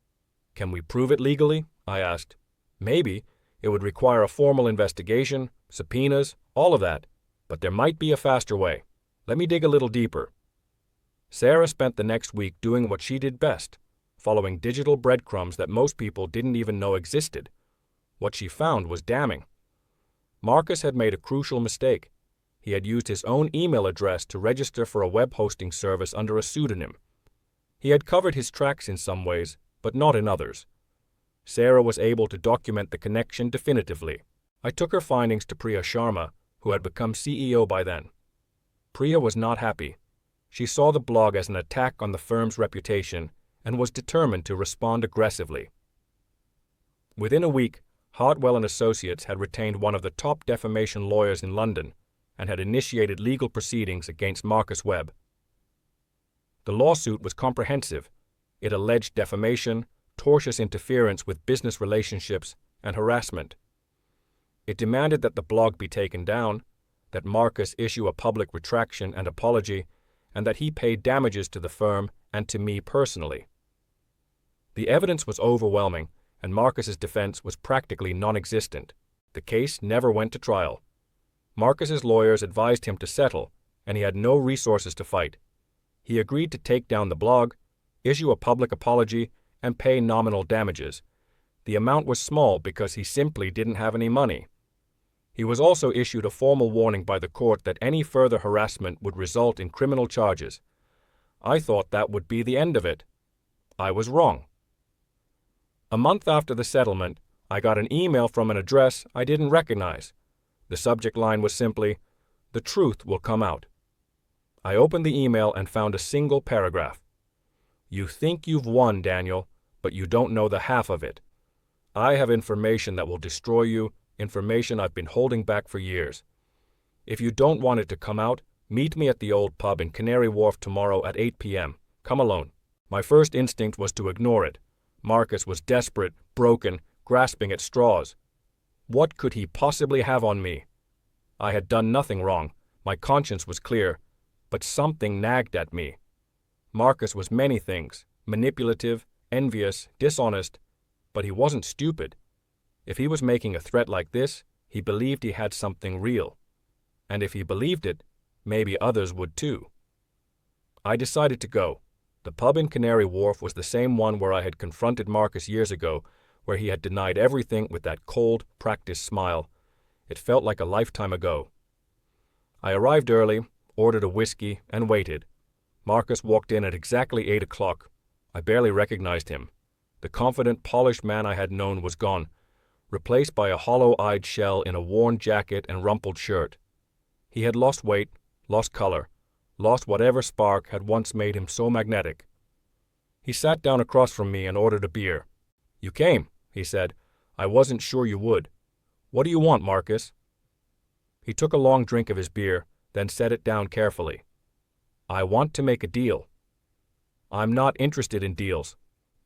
"Can we prove it legally?" I asked. "Maybe. It would require a formal investigation, subpoenas, all of that. But there might be a faster way. Let me dig a little deeper." Sarah spent the next week doing what she did best, following digital breadcrumbs that most people didn't even know existed. What she found was damning. Marcus had made a crucial mistake. He had used his own email address to register for a web hosting service under a pseudonym. He had covered his tracks in some ways, but not in others. Sarah was able to document the connection definitively. I took her findings to Priya Sharma, who had become CEO by then. Priya was not happy. She saw the blog as an attack on the firm's reputation and was determined to respond aggressively. Within a week, Hartwell and Associates had retained one of the top defamation lawyers in London and had initiated legal proceedings against Marcus Webb. The lawsuit was comprehensive. It alleged defamation, tortious interference with business relationships, and harassment. It demanded that the blog be taken down, that Marcus issue a public retraction and apology, and that he pay damages to the firm and to me personally. The evidence was overwhelming, and Marcus's defense was practically non-existent. The case never went to trial. Marcus's lawyers advised him to settle, and he had no resources to fight. He agreed to take down the blog, issue a public apology, and pay nominal damages. The amount was small because he simply didn't have any money. He was also issued a formal warning by the court that any further harassment would result in criminal charges. I thought that would be the end of it. I was wrong. A month after the settlement, I got an email from an address I didn't recognize. The subject line was simply, "The truth will come out." I opened the email and found a single paragraph. "You think you've won, Daniel, but you don't know the half of it. I have information that will destroy you, information I've been holding back for years. If you don't want it to come out, meet me at the old pub in Canary Wharf tomorrow at 8 p.m. Come alone." My first instinct was to ignore it. Marcus was desperate, broken, grasping at straws. What could he possibly have on me? I had done nothing wrong. My conscience was clear, but something nagged at me. Marcus was many things, manipulative, envious, dishonest, but he wasn't stupid. If he was making a threat like this, He believed he had something real. And if he believed it, maybe others would too. I decided to go. The pub in Canary Wharf was the same one where I had confronted Marcus years ago, where he had denied everything with that cold, practiced smile. It felt like a lifetime ago. I arrived early, ordered a whiskey, and waited. Marcus walked in at exactly 8 o'clock. I barely recognized him. The confident, polished man I had known was gone, replaced by a hollow-eyed shell in a worn jacket and rumpled shirt. He had lost weight, lost color, lost whatever spark had once made him so magnetic. He sat down across from me and ordered a beer. "You came," he said. "I wasn't sure you would. What do you want, Marcus?" He took a long drink of his beer, then set it down carefully. "I want to make a deal." "I'm not interested in deals.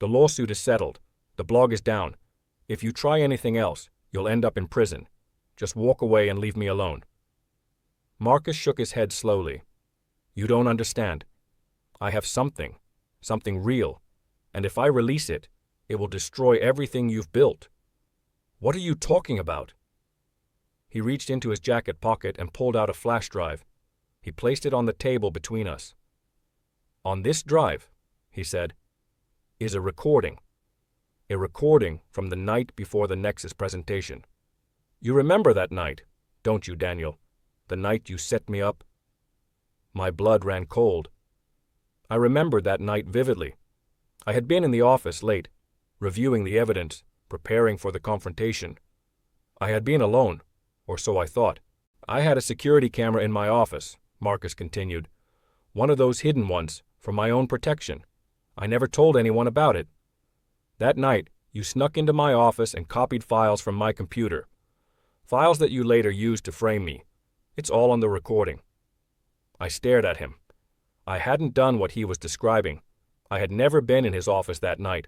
The lawsuit is settled. The blog is down. If you try anything else, you'll end up in prison. Just walk away and leave me alone." Marcus shook his head slowly. "You don't understand. I have something real, and if I release it, it will destroy everything you've built." "What are you talking about?" He reached into his jacket pocket and pulled out a flash drive. He placed it on the table between us. "On this drive," he said, "is a recording from the night before the Nexus presentation. You remember that night, don't you, Daniel? The night you set me up?" My blood ran cold. I remembered that night vividly. I had been in the office late, reviewing the evidence, preparing for the confrontation. I had been alone, or so I thought. "I had a security camera in my office," Marcus continued. "One of those hidden ones, for my own protection. I never told anyone about it. That night, you snuck into my office and copied files from my computer. Files that you later used to frame me. It's all on the recording." I stared at him. I hadn't done what he was describing. I had never been in his office that night.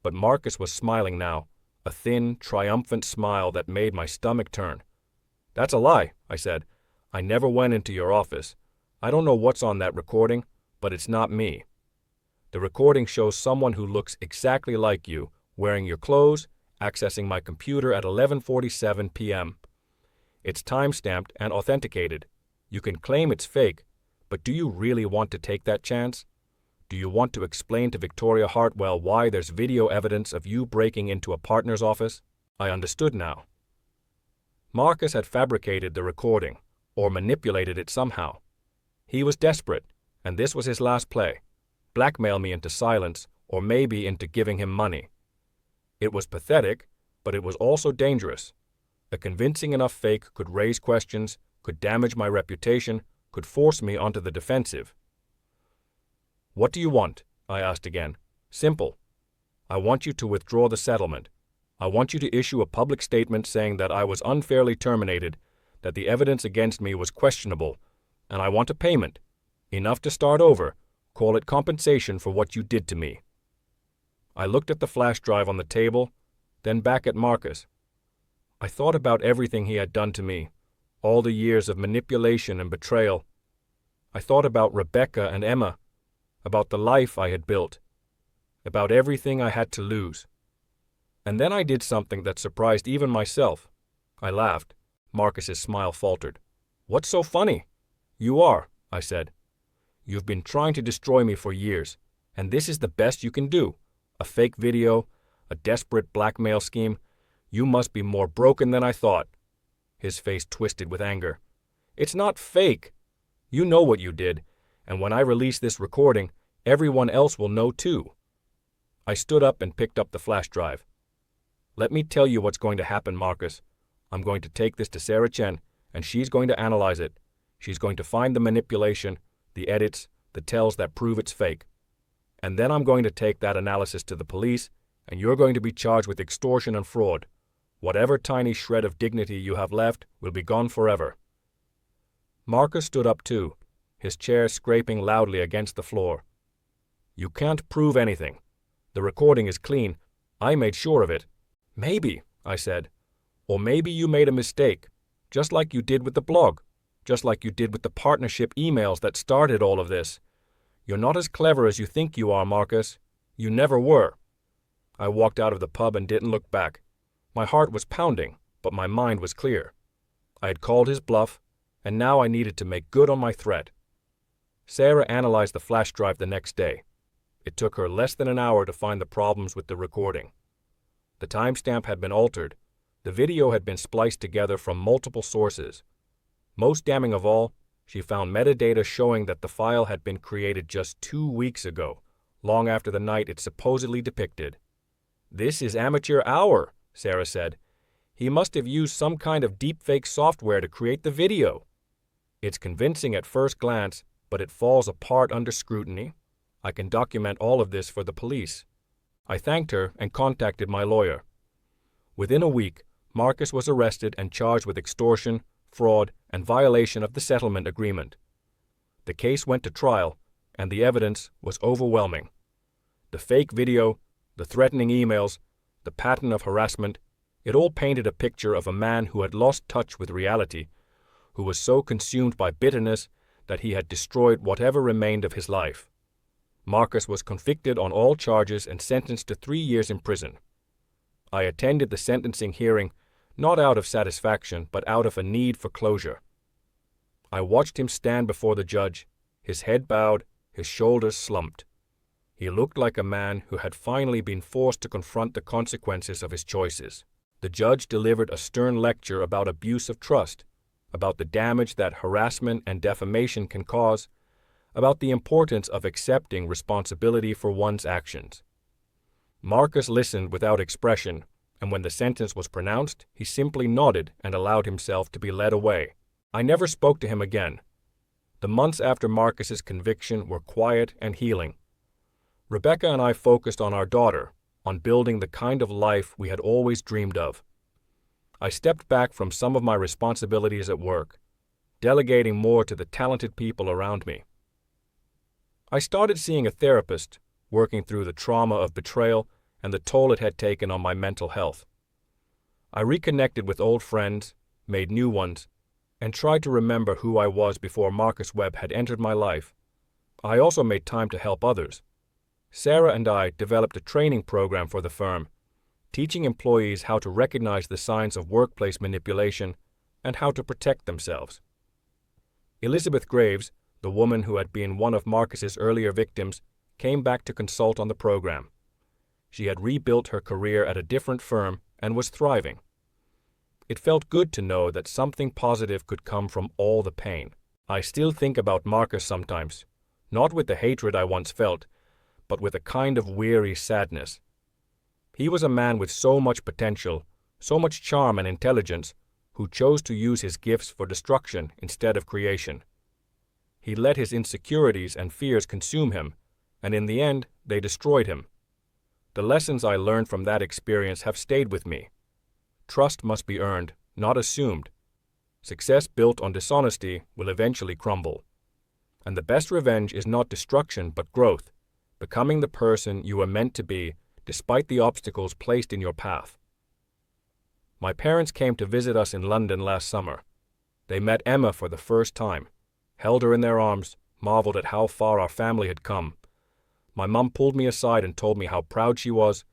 But Marcus was smiling now, a thin, triumphant smile that made my stomach turn. "That's a lie," I said. "I never went into your office. I don't know what's on that recording, but it's not me. The recording shows someone who looks exactly like you, wearing your clothes, accessing my computer at 11:47 p.m. It's time-stamped and authenticated. You can claim it's fake, but do you really want to take that chance? Do you want to explain to Victoria Hartwell why there's video evidence of you breaking into a partner's office?" I understood now. Marcus had fabricated the recording, or manipulated it somehow. He was desperate, and this was his last play. Blackmail me into silence, or maybe into giving him money. It was pathetic, but it was also dangerous. A convincing enough fake could raise questions, could damage my reputation, could force me onto the defensive. "What do you want?" I asked again. "Simple. I want you to withdraw the settlement. I want you to issue a public statement saying that I was unfairly terminated, that the evidence against me was questionable, and I want a payment. Enough to start over. Call it compensation for what you did to me." I looked at the flash drive on the table, then back at Marcus. I thought about everything he had done to me, all the years of manipulation and betrayal. I thought about Rebecca and Emma, about the life I had built, about everything I had to lose. And then I did something that surprised even myself. I laughed. Marcus's smile faltered. "What's so funny?" "You are," I said. "You've been trying to destroy me for years, and this is the best you can do. A fake video, a desperate blackmail scheme. You must be more broken than I thought." His face twisted with anger. "It's not fake. You know what you did, and when I release this recording, everyone else will know too." I stood up and picked up the flash drive. "Let me tell you what's going to happen, Marcus. I'm going to take this to Sarah Chen, and she's going to analyze it. She's going to find the manipulation, the edits, the tells that prove it's fake. And then I'm going to take that analysis to the police, and you're going to be charged with extortion and fraud. Whatever tiny shred of dignity you have left will be gone forever." Marcus stood up too, his chair scraping loudly against the floor. "You can't prove anything. The recording is clean. I made sure of it." "Maybe," I said. "Or maybe you made a mistake, just like you did with the blog, just like you did with the partnership emails that started all of this. You're not as clever as you think you are, Marcus. You never were." I walked out of the pub and didn't look back. My heart was pounding, but my mind was clear. I had called his bluff, and now I needed to make good on my threat. Sarah analyzed the flash drive the next day. It took her less than an hour to find the problems with the recording. The timestamp had been altered. The video had been spliced together from multiple sources. Most damning of all, she found metadata showing that the file had been created just 2 weeks ago, long after the night it supposedly depicted. "This is amateur hour," Sarah said. "He must have used some kind of deepfake software to create the video. It's convincing at first glance, but it falls apart under scrutiny. I can document all of this for the police." I thanked her and contacted my lawyer. Within a week, Marcus was arrested and charged with extortion, fraud, and violation of the settlement agreement. The case went to trial, and the evidence was overwhelming. The fake video, the threatening emails, the pattern of harassment, it all painted a picture of a man who had lost touch with reality, who was so consumed by bitterness that he had destroyed whatever remained of his life. Marcus was convicted on all charges and sentenced to 3 years in prison. I attended the sentencing hearing not out of satisfaction but out of a need for closure. I watched him stand before the judge, his head bowed, his shoulders slumped. He looked like a man who had finally been forced to confront the consequences of his choices. The judge delivered a stern lecture about abuse of trust, about the damage that harassment and defamation can cause, about the importance of accepting responsibility for one's actions. Marcus listened without expression, and when the sentence was pronounced, he simply nodded and allowed himself to be led away. I never spoke to him again. The months after Marcus's conviction were quiet and healing. Rebecca and I focused on our daughter, on building the kind of life we had always dreamed of. I stepped back from some of my responsibilities at work, delegating more to the talented people around me. I started seeing a therapist, working through the trauma of betrayal and the toll it had taken on my mental health. I reconnected with old friends, made new ones, and tried to remember who I was before Marcus Webb had entered my life. I also made time to help others. Sarah and I developed a training program for the firm, teaching employees how to recognize the signs of workplace manipulation and how to protect themselves. Elizabeth Graves, the woman who had been one of Marcus's earlier victims, came back to consult on the program. She had rebuilt her career at a different firm and was thriving. It felt good to know that something positive could come from all the pain. I still think about Marcus sometimes, not with the hatred I once felt, but with a kind of weary sadness. He was a man with so much potential, so much charm and intelligence, who chose to use his gifts for destruction instead of creation. He let his insecurities and fears consume him, and in the end, they destroyed him. The lessons I learned from that experience have stayed with me. Trust must be earned, not assumed. Success built on dishonesty will eventually crumble. And the best revenge is not destruction but growth, becoming the person you were meant to be despite the obstacles placed in your path. My parents came to visit us in London last summer. They met Emma for the first time, held her in their arms, marveled at how far our family had come. My mum pulled me aside and told me how proud she was,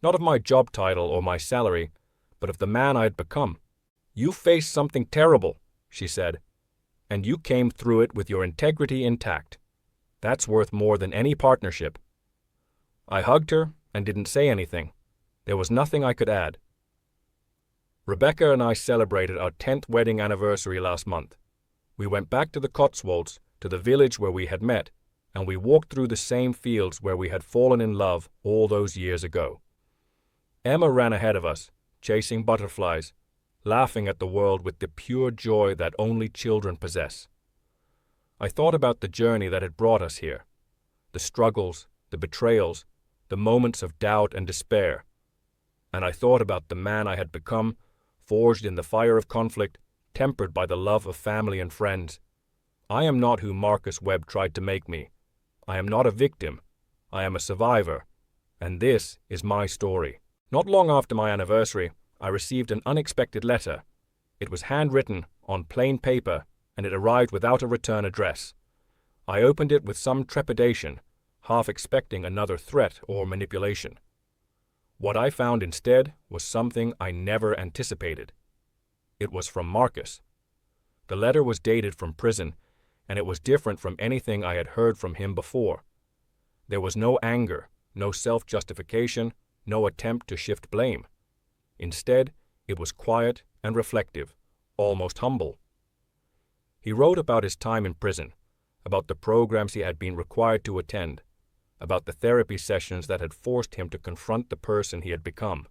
not of my job title or my salary, but of the man I had become. "You faced something terrible," she said, "and you came through it with your integrity intact. That's worth more than any partnership." I hugged her and didn't say anything. There was nothing I could add. Rebecca and I celebrated our 10th wedding anniversary last month. We went back to the Cotswolds, to the village where we had met, and we walked through the same fields where we had fallen in love all those years ago. Emma ran ahead of us, chasing butterflies, laughing at the world with the pure joy that only children possess. I thought about the journey that had brought us here, the struggles, the betrayals, the moments of doubt and despair, and I thought about the man I had become, forged in the fire of conflict, tempered by the love of family and friends. I am not who Marcus Webb tried to make me. I am not a victim. I am a survivor. And this is my story. Not long after my anniversary, I received an unexpected letter. It was handwritten, on plain paper, and it arrived without a return address. I opened it with some trepidation, half expecting another threat or manipulation. What I found instead was something I never anticipated. It was from Marcus. The letter was dated from prison, and it was different from anything I had heard from him before. There was no anger, no self-justification, no attempt to shift blame. Instead, it was quiet and reflective, almost humble. He wrote about his time in prison, about the programs he had been required to attend, about the therapy sessions that had forced him to confront the person he had become.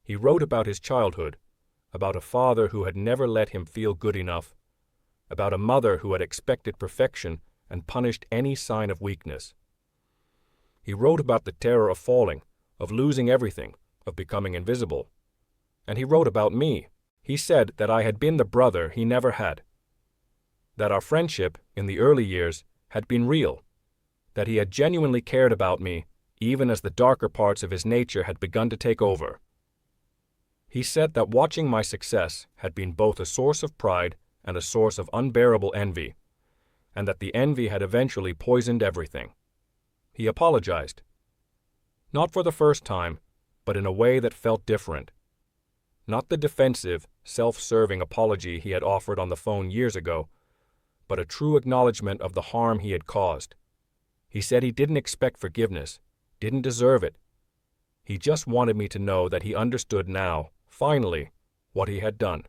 He wrote about his childhood, about a father who had never let him feel good enough, about a mother who had expected perfection and punished any sign of weakness. He wrote about the terror of falling, of losing everything, of becoming invisible. And he wrote about me. He said that I had been the brother he never had, that our friendship, in the early years, had been real, that he had genuinely cared about me, even as the darker parts of his nature had begun to take over. He said that watching my success had been both a source of pride and a source of unbearable envy, and that the envy had eventually poisoned everything. He apologized. Not for the first time, but in a way that felt different. Not the defensive, self-serving apology he had offered on the phone years ago, but a true acknowledgement of the harm he had caused. He said he didn't expect forgiveness, didn't deserve it. He just wanted me to know that he understood now, finally, what he had done.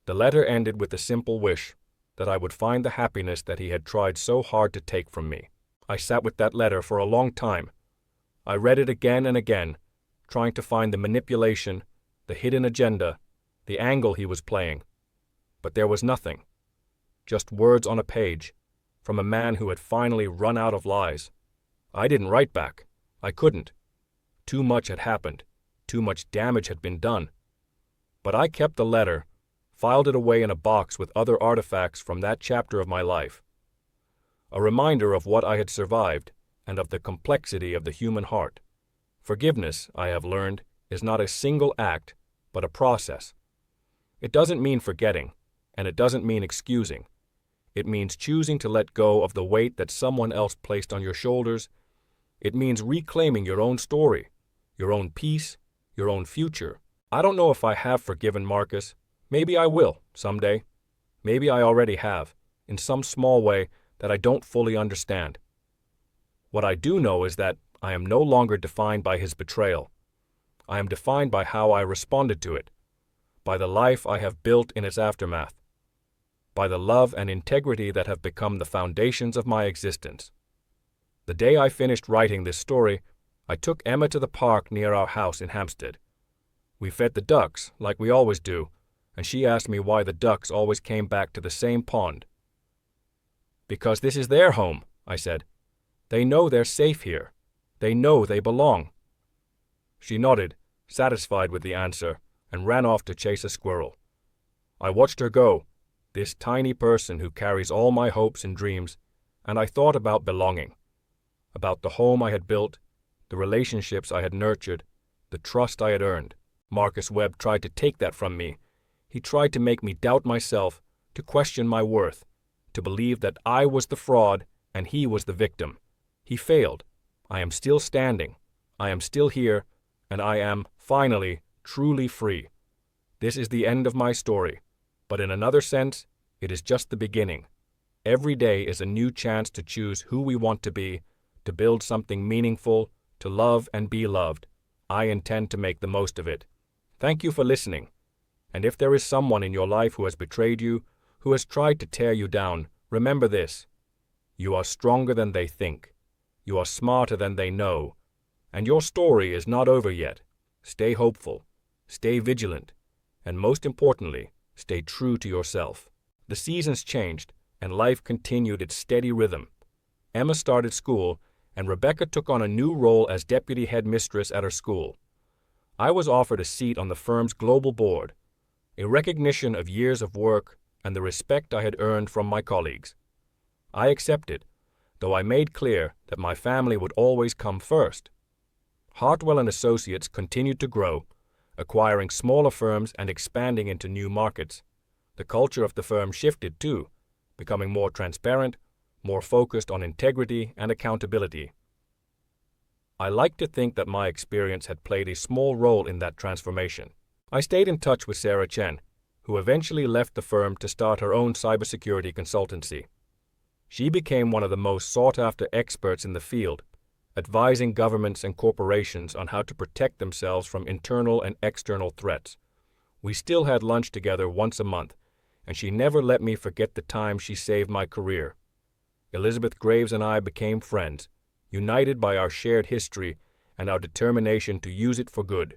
The letter ended with a simple wish, that I would find the happiness that he had tried so hard to take from me. I sat with that letter for a long time. I read it again and again, trying to find the manipulation, the hidden agenda, the angle he was playing. But there was nothing. Just words on a page, from a man who had finally run out of lies. I didn't write back. I couldn't. Too much had happened. Too much damage had been done. But I kept the letter, filed it away in a box with other artifacts from that chapter of my life. A reminder of what I had survived and of the complexity of the human heart. Forgiveness, I have learned, is not a single act, but a process. It doesn't mean forgetting, and it doesn't mean excusing. It means choosing to let go of the weight that someone else placed on your shoulders. It means reclaiming your own story, your own peace, your own future. I don't know if I have forgiven Marcus. Maybe I will, someday. Maybe I already have, in some small way that I don't fully understand. What I do know is that I am no longer defined by his betrayal. I am defined by how I responded to it, by the life I have built in its aftermath, by the love and integrity that have become the foundations of my existence. The day I finished writing this story, I took Emma to the park near our house in Hampstead. We fed the ducks, like we always do, and she asked me why the ducks always came back to the same pond. Because this is their home, I said. They know they're safe here. They know they belong. She nodded, satisfied with the answer, and ran off to chase a squirrel. I watched her go, this tiny person who carries all my hopes and dreams, and I thought about belonging, about the home I had built, the relationships I had nurtured, the trust I had earned. Marcus Webb tried to take that from me. He tried to make me doubt myself, to question my worth, to believe that I was the fraud and he was the victim. He failed. I am still standing. I am still here, and I am, finally, truly free. This is the end of my story, but in another sense, it is just the beginning. Every day is a new chance to choose who we want to be, to build something meaningful, to love and be loved. I intend to make the most of it. Thank you for listening. And if there is someone in your life who has betrayed you, who has tried to tear you down, remember this. You are stronger than they think. You are smarter than they know. And your story is not over yet. Stay hopeful. Stay vigilant. And most importantly, stay true to yourself. The seasons changed, and life continued its steady rhythm. Emma started school, and Rebecca took on a new role as deputy headmistress at her school. I was offered a seat on the firm's global board, a recognition of years of work and the respect I had earned from my colleagues. I accepted, though I made clear that my family would always come first. Hartwell and Associates continued to grow, acquiring smaller firms and expanding into new markets. The culture of the firm shifted too, becoming more transparent, more focused on integrity and accountability. I like to think that my experience had played a small role in that transformation. I stayed in touch with Sarah Chen, who eventually left the firm to start her own cybersecurity consultancy. She became one of the most sought-after experts in the field, advising governments and corporations on how to protect themselves from internal and external threats. We still had lunch together once a month, and she never let me forget the time she saved my career. Elizabeth Graves and I became friends, united by our shared history and our determination to use it for good.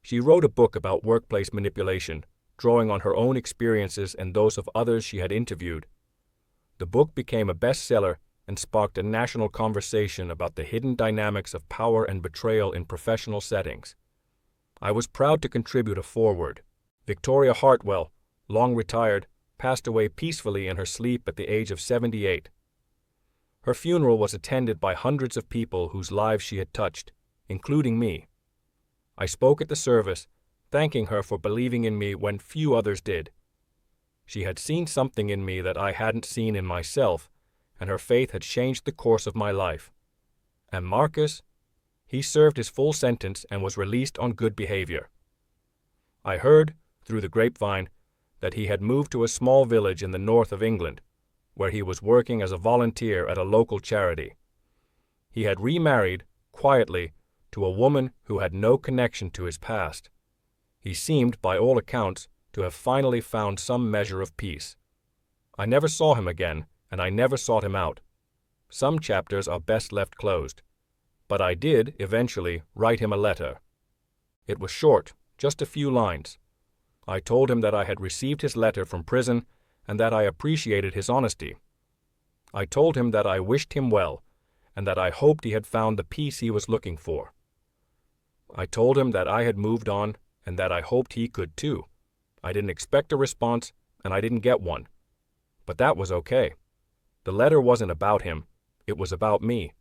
She wrote a book about workplace manipulation, drawing on her own experiences and those of others she had interviewed. The book became a bestseller and sparked a national conversation about the hidden dynamics of power and betrayal in professional settings. I was proud to contribute a foreword. Victoria Hartwell, long retired, passed away peacefully in her sleep at the age of 78. Her funeral was attended by hundreds of people whose lives she had touched, including me. I spoke at the service, thanking her for believing in me when few others did. She had seen something in me that I hadn't seen in myself, and her faith had changed the course of my life. And Marcus? He served his full sentence and was released on good behavior. I heard, through the grapevine, that he had moved to a small village in the north of England, where he was working as a volunteer at a local charity. He had remarried, quietly, to a woman who had no connection to his past. He seemed, by all accounts, to have finally found some measure of peace. I never saw him again, and I never sought him out. Some chapters are best left closed. But I did, eventually, write him a letter. It was short, just a few lines. I told him that I had received his letter from prison and that I appreciated his honesty. I told him that I wished him well and that I hoped he had found the peace he was looking for. I told him that I had moved on and that I hoped he could too. I didn't expect a response, and I didn't get one. But that was okay. The letter wasn't about him. It was about me.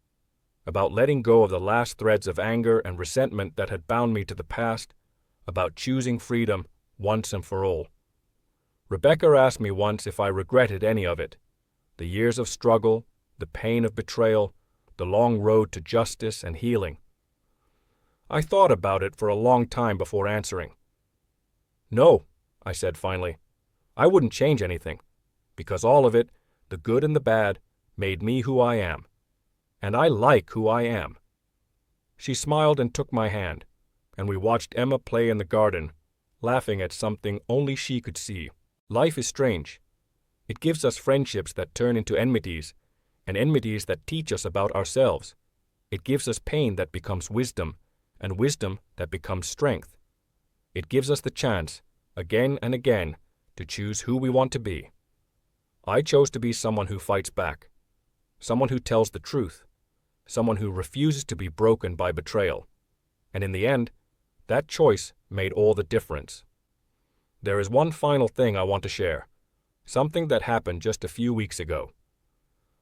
About letting go of the last threads of anger and resentment that had bound me to the past. About choosing freedom once and for all. Rebecca asked me once if I regretted any of it. The years of struggle, the pain of betrayal, the long road to justice and healing. I thought about it for a long time before answering. No, I said finally. I wouldn't change anything, because all of it, the good and the bad, made me who I am. And I like who I am. She smiled and took my hand, and we watched Emma play in the garden, laughing at something only she could see. Life is strange. It gives us friendships that turn into enmities, and enmities that teach us about ourselves. It gives us pain that becomes wisdom, and wisdom that becomes strength. It gives us the chance, again and again, to choose who we want to be. I chose to be someone who fights back, someone who tells the truth, someone who refuses to be broken by betrayal. And in the end, that choice made all the difference. There is one final thing I want to share, something that happened just a few weeks ago.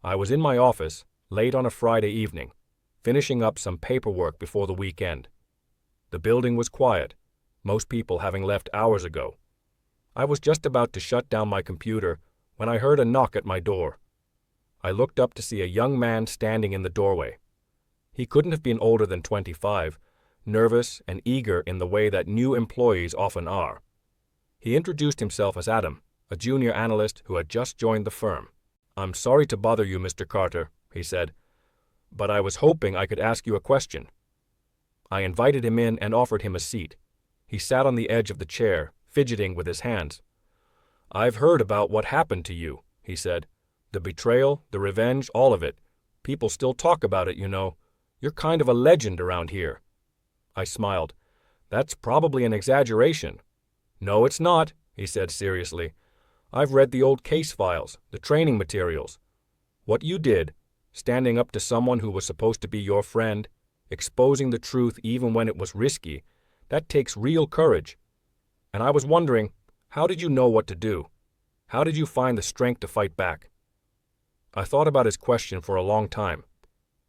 I was in my office, late on a Friday evening, finishing up some paperwork before the weekend. The building was quiet, most people having left hours ago. I was just about to shut down my computer when I heard a knock at my door. I looked up to see a young man standing in the doorway. He couldn't have been older than 25, nervous and eager in the way that new employees often are. He introduced himself as Adam, a junior analyst who had just joined the firm. "I'm sorry to bother you, Mr. Carter," he said, "but I was hoping I could ask you a question." I invited him in and offered him a seat. He sat on the edge of the chair, fidgeting with his hands. "I've heard about what happened to you," he said. "The betrayal, the revenge, all of it. People still talk about it, you know. You're kind of a legend around here." I smiled. "That's probably an exaggeration." "No, it's not," he said seriously. "I've read the old case files, the training materials. What you did, standing up to someone who was supposed to be your friend, exposing the truth even when it was risky, that takes real courage. And I was wondering, how did you know what to do? How did you find the strength to fight back?" I thought about his question for a long time.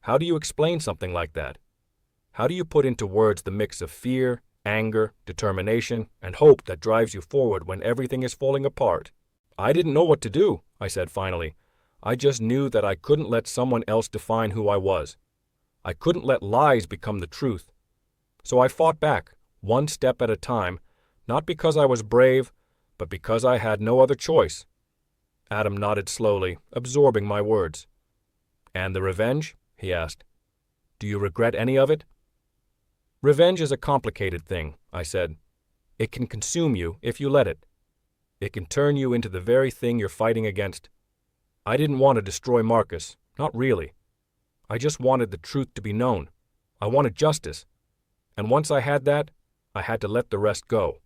How do you explain something like that? How do you put into words the mix of fear, anger, determination, and hope that drives you forward when everything is falling apart? "I didn't know what to do," I said finally. "I just knew that I couldn't let someone else define who I was. I couldn't let lies become the truth. So I fought back, one step at a time, Not because I was brave, but because I had no other choice. Adam nodded slowly, absorbing my words. And the revenge? He asked. Do you regret any of it? Revenge is a complicated thing, I said. It can consume you if you let it. It can turn you into the very thing you're fighting against. I didn't want to destroy Marcus, not really. I just wanted the truth to be known. I wanted justice. And once I had that, I had to let the rest go.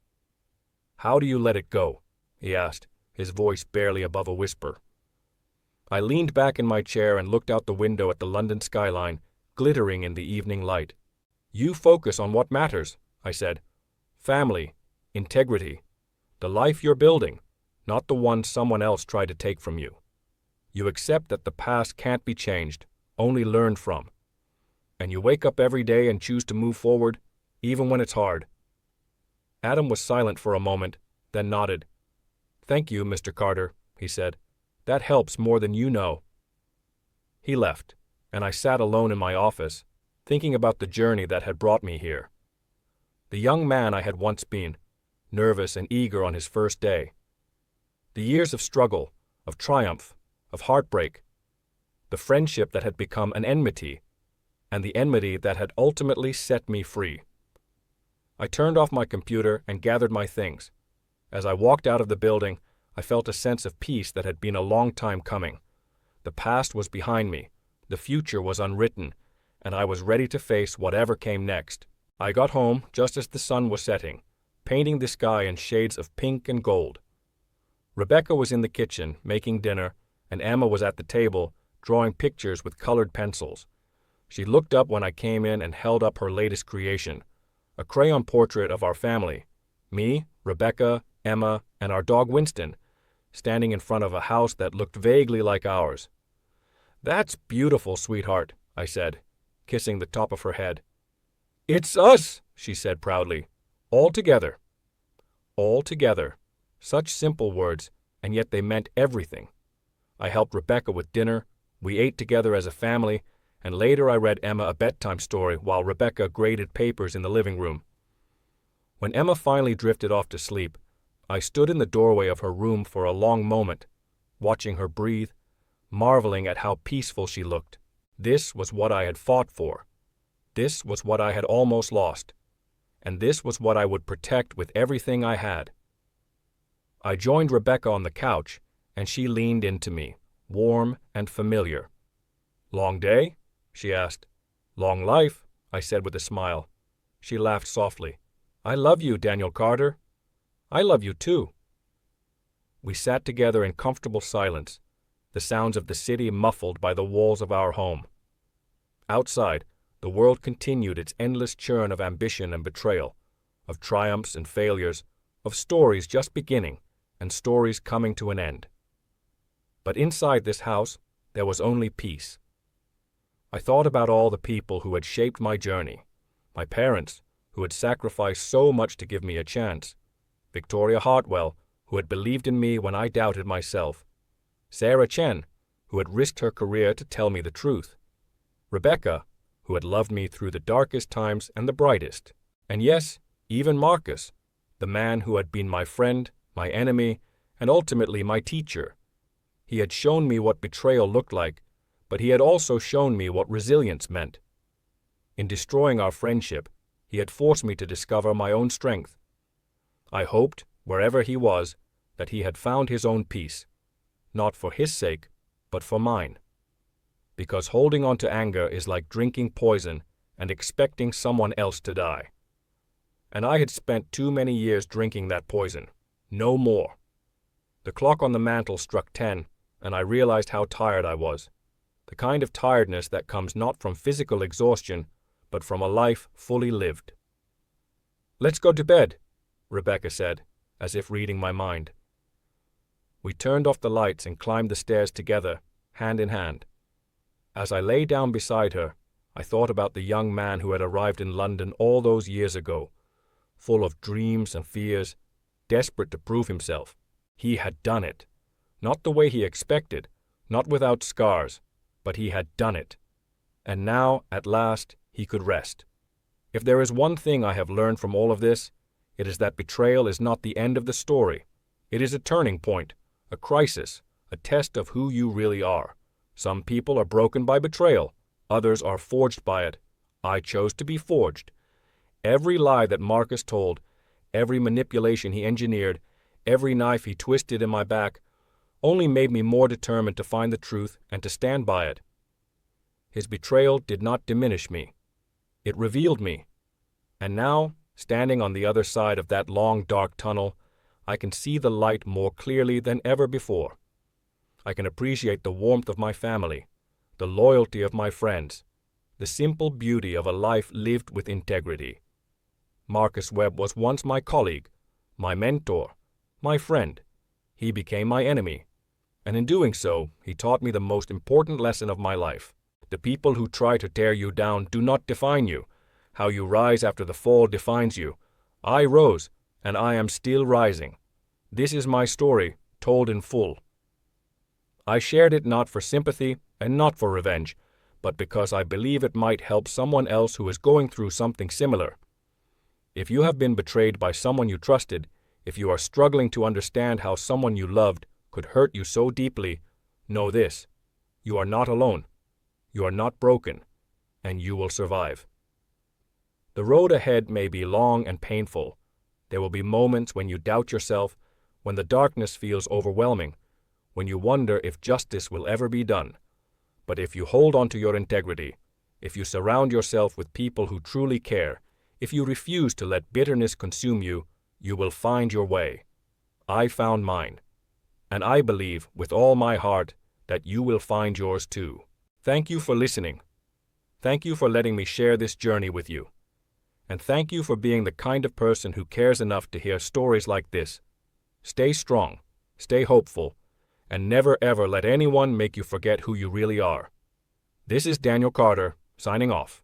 How do you let it go? He asked, his voice barely above a whisper. I leaned back in my chair and looked out the window at the London skyline, glittering in the evening light. You focus on what matters, I said. Family, integrity, the life you're building, not the one someone else tried to take from you. You accept that the past can't be changed, only learned from. And you wake up every day and choose to move forward, even when it's hard. Adam was silent for a moment, then nodded. Thank you, Mr. Carter, he said. That helps more than you know. He left, and I sat alone in my office, thinking about the journey that had brought me here. The young man I had once been, nervous and eager on his first day. The years of struggle, of triumph, of heartbreak. The friendship that had become an enmity, and the enmity that had ultimately set me free. I turned off my computer and gathered my things. As I walked out of the building, I felt a sense of peace that had been a long time coming. The past was behind me, the future was unwritten, and I was ready to face whatever came next. I got home just as the sun was setting, painting the sky in shades of pink and gold. Rebecca was in the kitchen, making dinner, and Emma was at the table, drawing pictures with colored pencils. She looked up when I came in and held up her latest creation, a crayon portrait of our family, me, Rebecca, Emma, and our dog Winston, standing in front of a house that looked vaguely like ours. That's beautiful, sweetheart, I said, kissing the top of her head. It's us, she said proudly. All together. All together. Such simple words, and yet they meant everything. I helped Rebecca with dinner, we ate together as a family, and later I read Emma a bedtime story while Rebecca graded papers in the living room. When Emma finally drifted off to sleep, I stood in the doorway of her room for a long moment, watching her breathe, marveling at how peaceful she looked. This was what I had fought for. This was what I had almost lost. And this was what I would protect with everything I had. I joined Rebecca on the couch, and she leaned into me, warm and familiar. Long day? She asked. Long life, I said with a smile. She laughed softly. I love you, Daniel Carter. I love you too. We sat together in comfortable silence, the sounds of the city muffled by the walls of our home. Outside, the world continued its endless churn of ambition and betrayal, of triumphs and failures, of stories just beginning and stories coming to an end. But inside this house, there was only peace. I thought about all the people who had shaped my journey, my parents, who had sacrificed so much to give me a chance, Victoria Hartwell, who had believed in me when I doubted myself, Sarah Chen, who had risked her career to tell me the truth, Rebecca, who had loved me through the darkest times and the brightest, and yes, even Marcus, the man who had been my friend, my enemy, and ultimately my teacher. He had shown me what betrayal looked like, but he had also shown me what resilience meant. In destroying our friendship, he had forced me to discover my own strength. I hoped, wherever he was, that he had found his own peace, not for his sake, but for mine. Because holding on to anger is like drinking poison and expecting someone else to die. And I had spent too many years drinking that poison. No more. The clock on the mantel struck 10, and I realized how tired I was. The kind of tiredness that comes not from physical exhaustion, but from a life fully lived. Let's go to bed, Rebecca said, as if reading my mind. We turned off the lights and climbed the stairs together, hand in hand. As I lay down beside her, I thought about the young man who had arrived in London all those years ago, full of dreams and fears, desperate to prove himself. He had done it. Not the way he expected, not without scars, but he had done it. And now, at last, he could rest. If there is one thing I have learned from all of this, It is that betrayal is not the end of the story. It is a turning point, a crisis, a test of who you really are. Some people are broken by betrayal. Others are forged by it. I chose to be forged. Every lie that Marcus told, every manipulation he engineered, every knife he twisted in my back, only made me more determined to find the truth and to stand by it. His betrayal did not diminish me. It revealed me. And now, standing on the other side of that long, dark tunnel, I can see the light more clearly than ever before. I can appreciate the warmth of my family, the loyalty of my friends, the simple beauty of a life lived with integrity. Marcus Webb was once my colleague, my mentor, my friend. He became my enemy. And in doing so, he taught me the most important lesson of my life. The people who try to tear you down do not define you. How you rise after the fall defines you. I rose, and I am still rising. This is my story, told in full. I shared it not for sympathy and not for revenge, but because I believe it might help someone else who is going through something similar. If you have been betrayed by someone you trusted, if you are struggling to understand how someone you loved could hurt you so deeply, know this: you are not alone. You are not broken, and you will survive. The road ahead may be long and painful. There will be moments when you doubt yourself, when the darkness feels overwhelming, when you wonder if justice will ever be done. But if you hold on to your integrity, if you surround yourself with people who truly care, if you refuse to let bitterness consume you, you will find your way. I found mine, and I believe with all my heart that you will find yours too. Thank you for listening. Thank you for letting me share this journey with you. And thank you for being the kind of person who cares enough to hear stories like this. Stay strong, stay hopeful, and never ever let anyone make you forget who you really are. This is Daniel Carter, signing off.